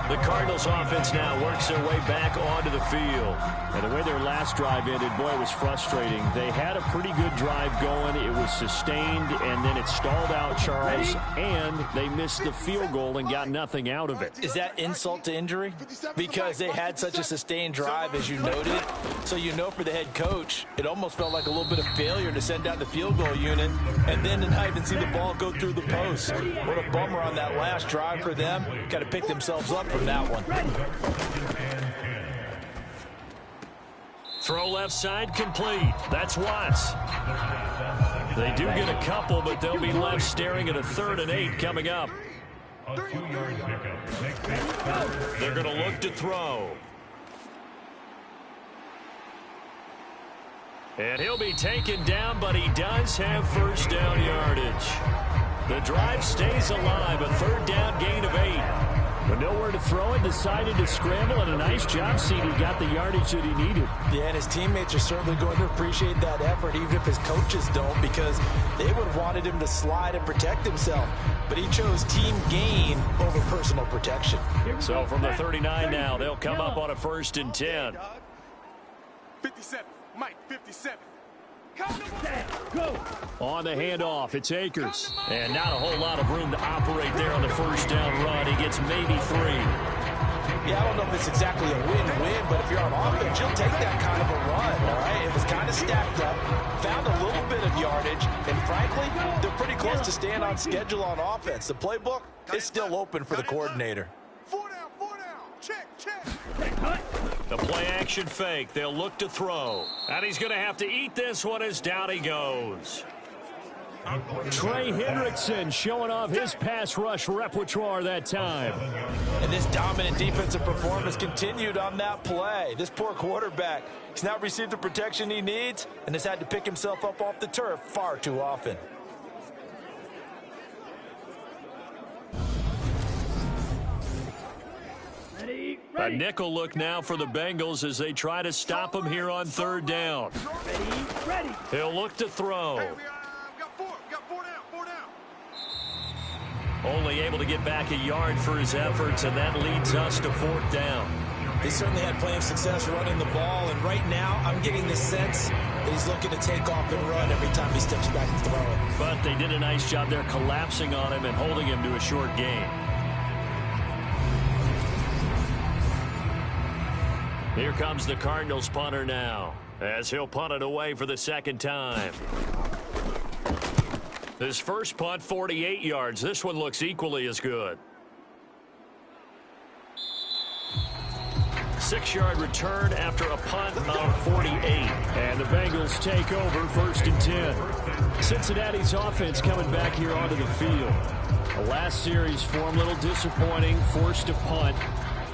The Cardinals offense now works their way back onto the field. And the way their last drive ended, boy, it was frustrating. They had a pretty good drive going. It was sustained, and then it stalled out, Charles, and they missed the field goal and got nothing out of it. Is that insult to injury? Because they had such a sustained drive, as you noted. So you know for the head coach, it almost felt like a little bit of failure to send out the field goal unit and then to not even see the ball go through the post. What a bummer on that last drive for them. Got to pick themselves up from that one. Throw left side complete. That's Watts. They do get a couple, but they'll be left staring at a 3rd and 8 coming up. A 2-yard pickup. They're going to look to throw. And he'll be taken down, but he does have first down yardage. The drive stays alive, a 3rd down gain of 8. But nowhere to throw it, decided to scramble, and a nice job, CD got the yardage that he needed. Yeah, and his teammates are certainly going to appreciate that effort, even if his coaches don't, because they would have wanted him to slide and protect himself. But he chose team gain over personal protection. So from the 39 now, they'll come up on a 1st and 10. 57. Mike, 57. Go. On the handoff, it's Akers. And not a whole lot of room to operate there on the first down run. He gets maybe 3. Yeah, I don't know if it's exactly a win-win, but if you're on offense, you'll take that kind of a run, all right? It was kind of stacked up, found a little bit of yardage, and frankly, they're pretty close to staying on schedule on offense. The playbook is still open for the coordinator. 4 down. Check. The play action fake. They'll look to throw. And he's going to have to eat this one as down he goes. Trey Hendrickson showing off his pass rush repertoire that time. And this dominant defensive performance continued on that play. This poor quarterback, he's not received the protection he needs and has had to pick himself up off the turf far too often. A nickel look now for the Bengals as they try to stop him here on third down. He'll look to throw. Only able to get back a yard for his efforts, and that leads us to fourth down. He certainly had plenty of success running the ball, and right now I'm getting the sense that he's looking to take off and run every time he steps back to throw it. But they did a nice job there collapsing on him and holding him to a short gain. Here comes the Cardinals punter now, as he'll punt it away for the second time. His first punt, 48 yards. This one looks equally as good. 6-yard return after a punt of 48. And the Bengals take over first and 10. Cincinnati's offense coming back here onto the field. The last series for them, a little disappointing, forced to punt.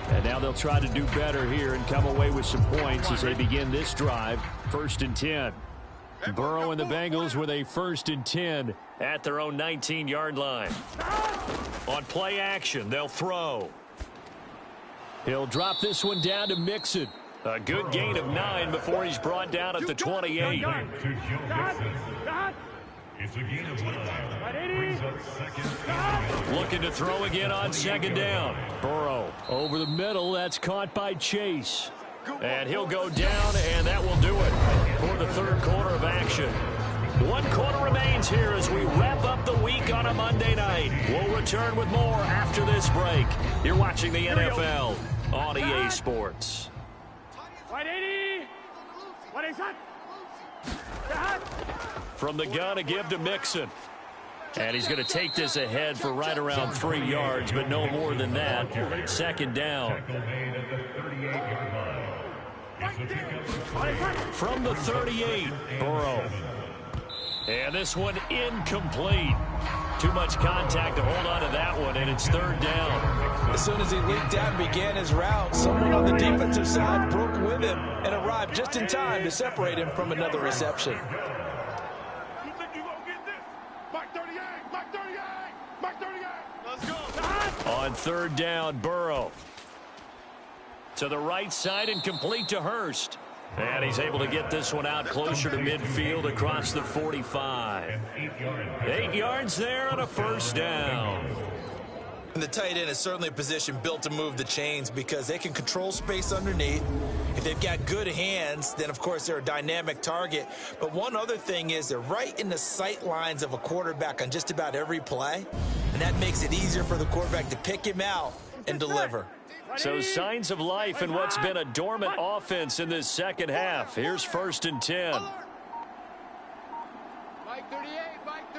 And now they'll try to do better here and come away with some points as they begin this drive. First and 10. Burrow and the Bengals with a first and 10 at their own 19-yard line. On play action, they'll throw. He'll drop this one down to Mixon. A good gain of 9 before he's brought down at the 28. It's a gain of 9. Brings up second. Looking to throw again on second down. Burrow over the middle. That's caught by Chase. And he'll go down, and that will do it for the third quarter of action. 1 quarter remains here as we wrap up the week on a Monday night. We'll return with more after this break. You're watching the NFL on EA Sports. 180. What is that? From the gun, a give to Mixon. And he's going to take this ahead for right around 3 yards, but no more than that. Second down. From the 38, Burrow. And this one incomplete. Too much contact to hold on to that one, and it's third down. As soon as he leaked out and began his route, someone on the defensive side broke with him and arrived just in time to separate him from another reception. You think you're going to get this? Mike 38, Mike 38, Mike 38. Let's go. On third down, Burrow. To the right side and complete to Hurst. And he's able to get this one out closer to midfield across the 45. 8 yards there on a first down. And the tight end is certainly a position built to move the chains because they can control space underneath. If they've got good hands, then of course they're a dynamic target. But one other thing is they're right in the sight lines of a quarterback on just about every play. And that makes it easier for the quarterback to pick him out and deliver. So signs of life in what's been a dormant offense in this second half. Here's first and 10. Mike 38, Mike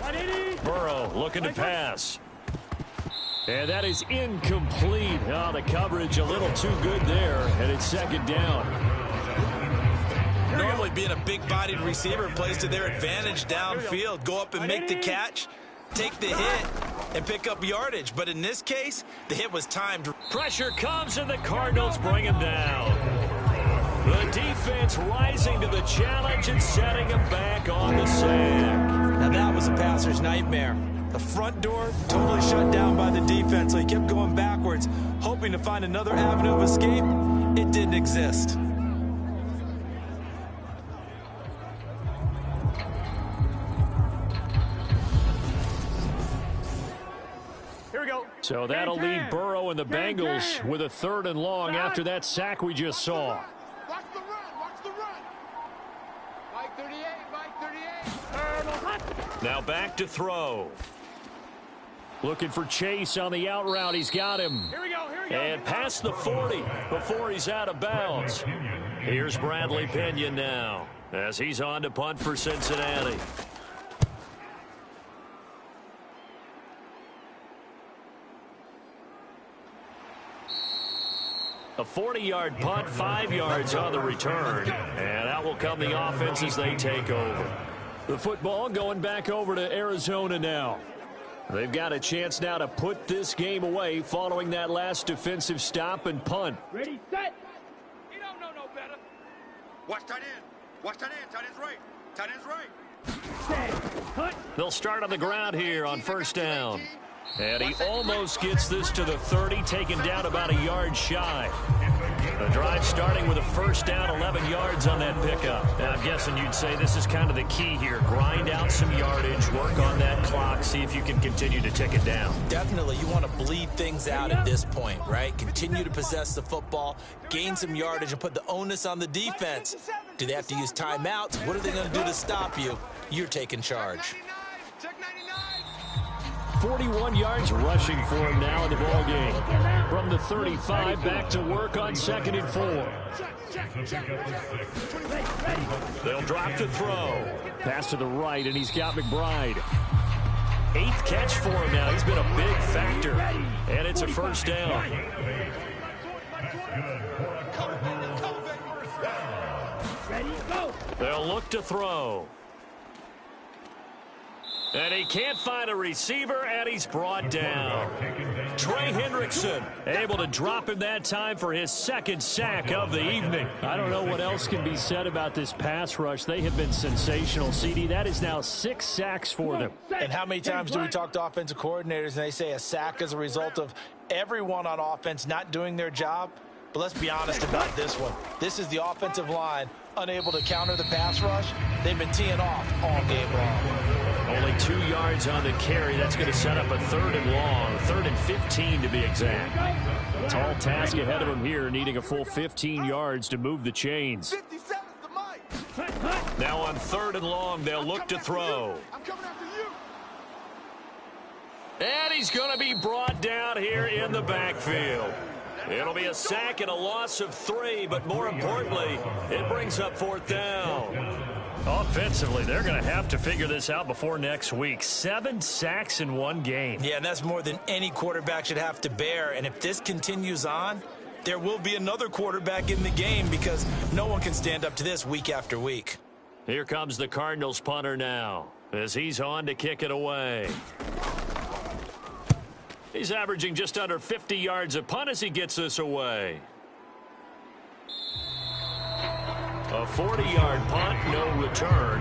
38. Burrow looking to pass. And that is incomplete. Oh, the coverage a little too good there, and it's second down. Normally being a big-bodied receiver plays to their advantage downfield. Go up and make the catch, take the hit, and pick up yardage. But in this case, the hit was timed. Pressure comes, and the Cardinals bring him down. The defense rising to the challenge and setting him back on the sack. Now that was a passer's nightmare. The front door totally shut down by the defense, so he kept going backwards, hoping to find another avenue of escape. It didn't exist. So that'll leave Burrow and the Bengals with a third and long after that sack we just saw. Watch the run, watch the run. Mike 38, Mike 38. Now back to throw. Looking for Chase on the out route. He's got him. Here we go, here we go. And past the 40 before he's out of bounds. Here's Bradley Pinion now as he's on to punt for Cincinnati. A 40-yard punt, 5 yards on the return. And out will come the offense as they take over. The football going back over to Arizona now. They've got a chance now to put this game away following that last defensive stop and punt. Ready, set. You don't know no better. Watch tight end. Watch tight end. Tight end's right. Tight end's right. They'll start on the ground here on first down. And he almost gets this to the 30, taken down about a yard shy. The drive starting with a first down, 11 yards on that pickup. Now, I'm guessing you'd say this is kind of the key here. Grind out some yardage, work on that clock, see if you can continue to tick it down. Definitely, you want to bleed things out at this point, right? Continue to possess the football, gain some yardage, and put the onus on the defense. Do they have to use timeouts? What are they going to do to stop you? You're taking charge. 41 yards rushing for him now in the ball game. From the 35, back to work on 2nd and 4. They'll drop to throw. Pass to the right, and he's got McBride. 8th catch for him now. He's been a big factor. And it's a first down. They'll look to throw. And he can't find a receiver, and he's brought down. Trey Hendrickson able to drop him that time for his 2nd sack of the evening. I don't know what else can be said about this pass rush. They have been sensational, CD. That is now 6 sacks for them. And how many times do we talk to offensive coordinators and they say a sack is a result of everyone on offense not doing their job? But let's be honest about this one. This is the offensive line unable to counter the pass rush. They've been teeing off all game long. Only 2 yards on the carry. That's going to set up a 3rd and long. 3rd and 15 to be exact. Tall task ahead of him here, needing a full 15 yards to move the chains. Now on 3rd and long, they'll look to throw. And he's going to be brought down here in the backfield. It'll be a sack and a loss of 3, but more importantly, it brings up 4th down. Offensively, they're going to have to figure this out before next week. 7 sacks in one game. Yeah, and that's more than any quarterback should have to bear. And if this continues on, there will be another quarterback in the game because no one can stand up to this week after week. Here comes the Cardinals punter now as he's on to kick it away. He's averaging just under 50 yards a punt as he gets this away. A 40-yard punt, no return.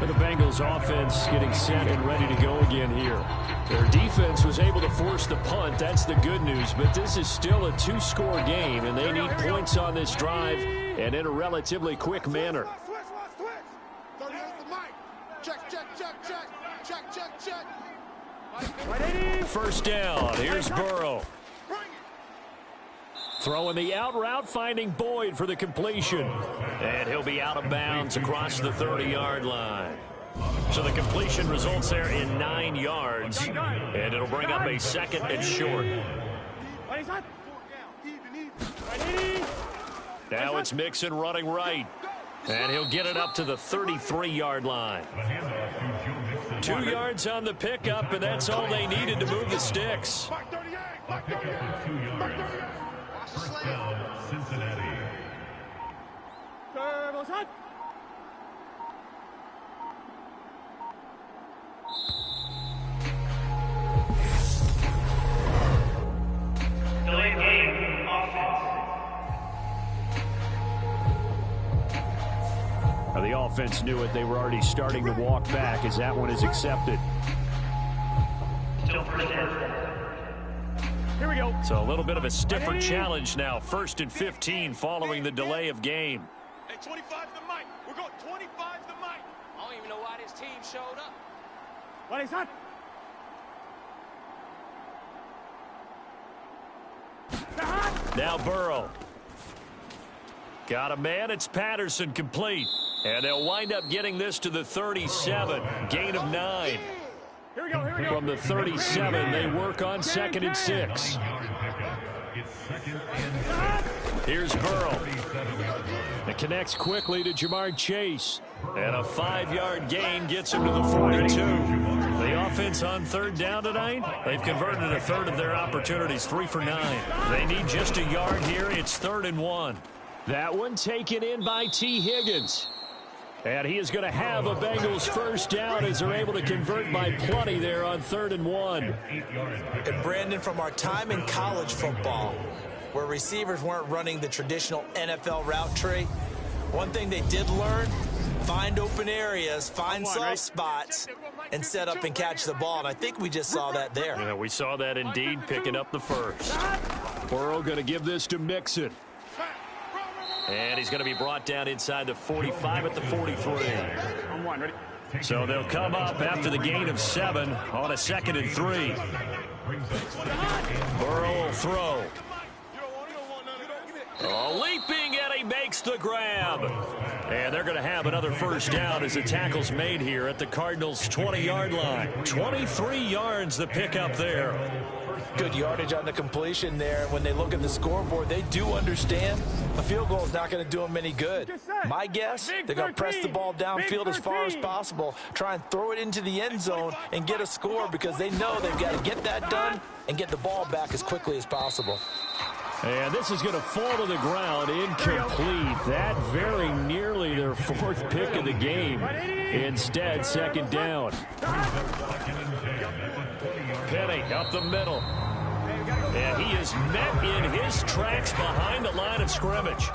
The Bengals offense getting set and ready to go again here. Their defense was able to force the punt. That's the good news. But this is still a 2-score game, and they need points on this drive and in a relatively quick manner. First down. Here's Burrow. Throwing the out route, finding Boyd for the completion. And he'll be out of bounds across the 30-yard line. So the completion results there in 9 yards. And it'll bring up a 2nd and short. Now it's Mixon running right. And he'll get it up to the 33-yard line. 2 yards on the pickup, and that's all they needed to move the sticks. First down, Cincinnati. Delayed game, offense. The offense knew it. They were already starting to walk back as that one is accepted. Still first down. Here we go. So a little bit of a stiffer challenge now. 1st and 15 following the delay of game. Hey, 25 the mic. We're going 25 the mic. I don't even know why this team showed up. What is that? Now Burrow. Got a man. It's Patterson complete. And they'll wind up getting this to the 37. Gain of 9. Here we go. From the 37, they work on 2nd and 6. Here's Burrow. It connects quickly to Jamar Chase. And a 5-yard gain gets him to the 42. The offense on third down tonight, they've converted a third of their opportunities, 3 for 9. They need just a yard here. It's 3rd and 1. That one taken in by T. Higgins. And he is going to have a Bengals first down as they're able to convert by plenty there on 3rd and 1. And Brandon, from our time in college football, where receivers weren't running the traditional NFL route tree, one thing they did learn, find open areas, find soft spots, and set up and catch the ball. And I think we just saw that there. Yeah, we saw that indeed, picking up the first. Burrow going to give this to Mixon. And he's going to be brought down inside the 45 at the 43. So they'll come up after the gain of 7 on a 2nd and 3. Burrow will throw. Leaping, and he makes the grab. And they're going to have another first down as the tackle's made here at the Cardinals' 20-yard line. 23 yards the pickup there. Good yardage on the completion there. When they look at the scoreboard, they do understand a field goal is not going to do them any good. My guess, they're going to press the ball downfield as far as possible, try and throw it into the end zone and get a score because they know they've got to get that done and get the ball back as quickly as possible. And this is going to fall to the ground, incomplete. That very nearly their 4th pick of the game. Instead, 2nd down. Penny up the middle. And he is met in his tracks behind the line of scrimmage.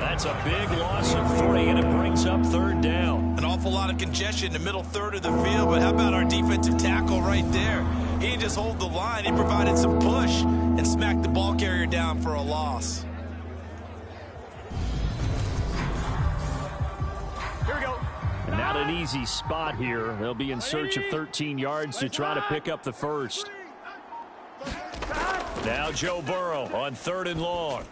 That's a big loss of 3, and it brings up 3rd down. An awful lot of congestion in the middle third of the field, but how about our defensive tackle right there? He didn't just hold the line. He provided some push and smacked the ball carrier down for a loss. Here we go. Not an easy spot here. They'll be in search of 13 yards to try to pick up the first. Now Joe Burrow on 3rd and long.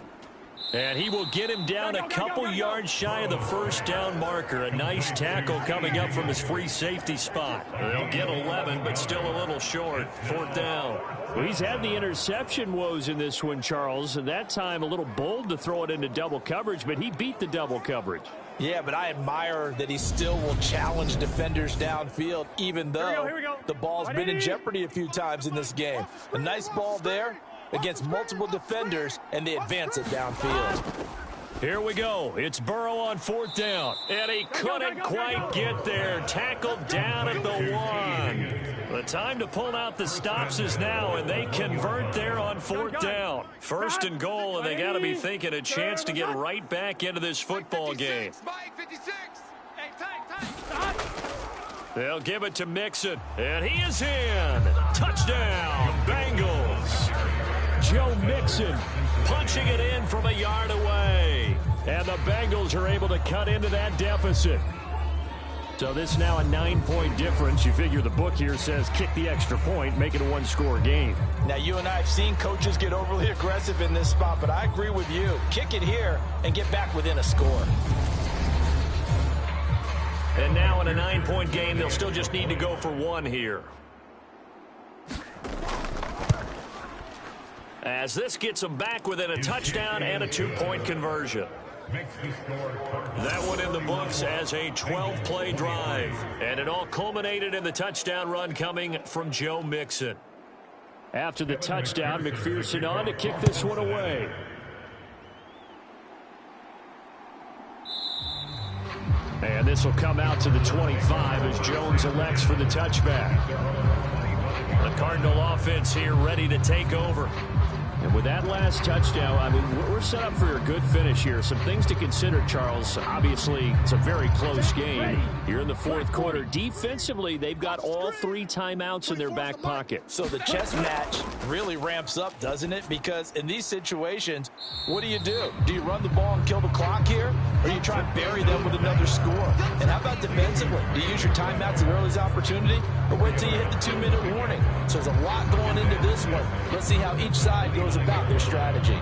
And he will get him down a couple yards shy of the first down marker. A nice tackle coming up from his free safety spot. They'll get 11, but still a little short. 4th down. Well, he's had the interception woes in this one, Charles, and that time a little bold to throw it into double coverage, but he beat the double coverage. Yeah, but I admire that he still will challenge defenders downfield, even though the ball's been in jeopardy a few times in this game. A nice ball there against multiple defenders, and they advance it downfield. Here we go. It's Burrow on 4th down, and he couldn't quite get there. Tackled down at the 1. The time to pull out the stops is now, and they convert there on 4th down. 1st and goal, and they got to be thinking a chance to get right back into this football game. They'll give it to Mixon, and he is in. Touchdown, Bengals. Joe Mixon punching it in from a yard away. And the Bengals are able to cut into that deficit. So this is now a 9-point difference. You figure the book here says kick the extra point, make it a 1-score game. Now, you and I have seen coaches get overly aggressive in this spot, but I agree with you. Kick it here and get back within a score. And now in a 9-point game, they'll still just need to go for 1 here. As this gets them back within a touchdown and a 2-point conversion. That one in the books as a 12-play drive. And it all culminated in the touchdown run coming from Joe Mixon. After the touchdown, McPherson on to kick this one away. And this will come out to the 25 as Jones elects for the touchback. The Cardinal offense here ready to take over. And with that last touchdown, I mean, we're set up for a good finish here. Some things to consider, Charles. Obviously, it's a very close game. You're in the 4th quarter. Defensively, they've got all 3 timeouts in their back pocket. So the chess match really ramps up, doesn't it? Because in these situations, what do? Do you run the ball and kill the clock here? Or do you try and bury them with another score? And how about defensively? Do you use your timeouts at earliest opportunity? Or wait till you hit the 2-minute warning? So there's a lot going into this one. Let's see how each side goes about their strategy.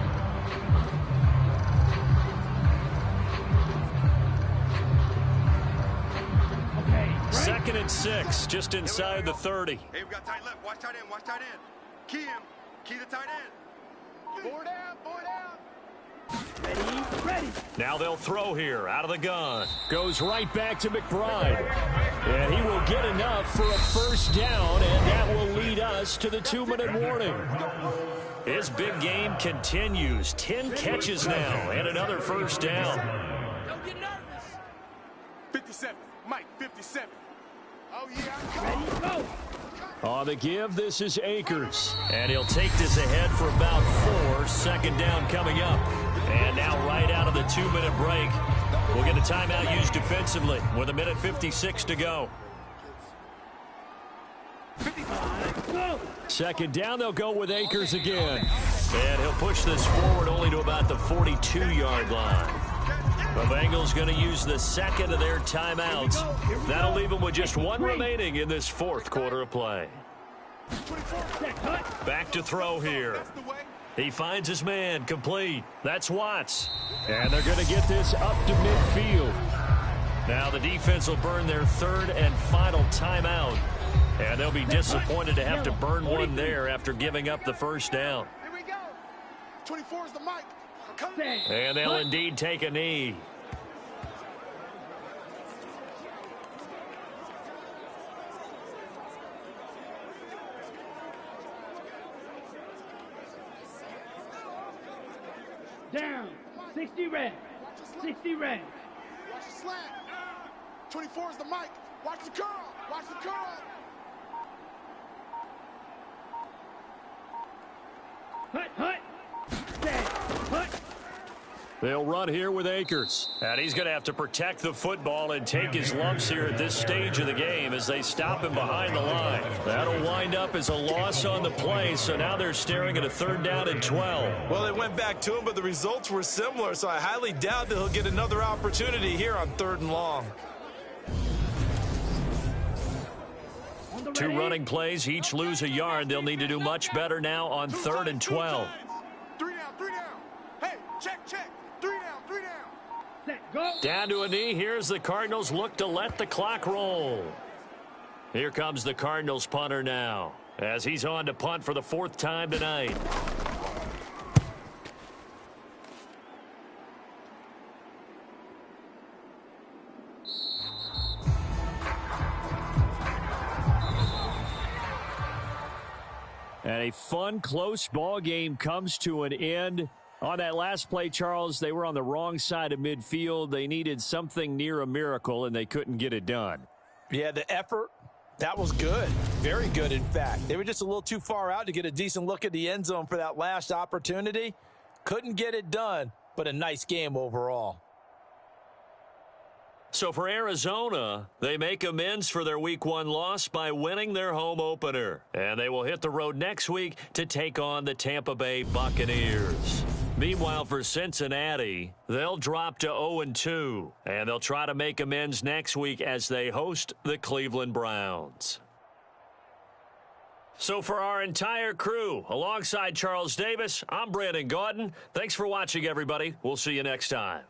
Second and 6, just inside the 30. Hey, we got tight left. Watch tight end. Watch tight end. Key him. Key the tight end. 4 down. 4 down. Ready. Now they'll throw here out of the gun. Goes right back to McBride. And he will get enough for a first down, and that will lead us to the 2-minute warning. His big game continues. 10 catches now and another first down. Don't get nervous. 57. Mike, 57. Oh, yeah. Ready, go. On the give, this is Akers. And he'll take this ahead for about 4. Second down coming up. And now right out of the 2-minute break, we'll get a timeout used defensively with 1:56 to go. 55, go. Second down, they'll go with Akers again. And he'll push this forward only to about the 42-yard line. The Bengals going to use the second of their timeouts. That'll leave them with just 1 remaining in this fourth quarter of play. Back to throw here. He finds his man, complete. That's Watts. And they're going to get this up to midfield. Now the defense will burn their third and final timeout. And they'll be disappointed to have to burn one there after giving up the first down. Here we go. 24 is the mic. And they'll indeed take a knee. Down. 60 red. 60 red. Watch the slant. 24 is the mic. Watch the curl. Watch the curl. Hut. Stand. Hut. They'll run here with Akers. And he's going to have to protect the football and take his lumps here at this stage of the game as they stop him behind the line. That'll wind up as a loss on the play, so now they're staring at a 3rd down and 12. Well, they went back to him, but the results were similar, so I highly doubt that he'll get another opportunity here on 3rd and long. 2 running plays, each lose a yard. They'll need to do much better now on 3rd and 12. 3 down. Hey, check. 3 down. Set, go. Down to a knee. Here's the Cardinals look to let the clock roll. Here comes the Cardinals punter now as he's on to punt for the 4th time tonight. And a fun, close ball game comes to an end. On that last play, Charles, they were on the wrong side of midfield. They needed something near a miracle, and they couldn't get it done. Yeah, the effort, that was good. Very good, in fact. They were just a little too far out to get a decent look at the end zone for that last opportunity. Couldn't get it done, but a nice game overall. So for Arizona, they make amends for their Week 1 loss by winning their home opener. And they will hit the road next week to take on the Tampa Bay Buccaneers. Meanwhile, for Cincinnati, they'll drop to 0-2. And they'll try to make amends next week as they host the Cleveland Browns. So for our entire crew, alongside Charles Davis, I'm Brandon Gaudin. Thanks for watching, everybody. We'll see you next time.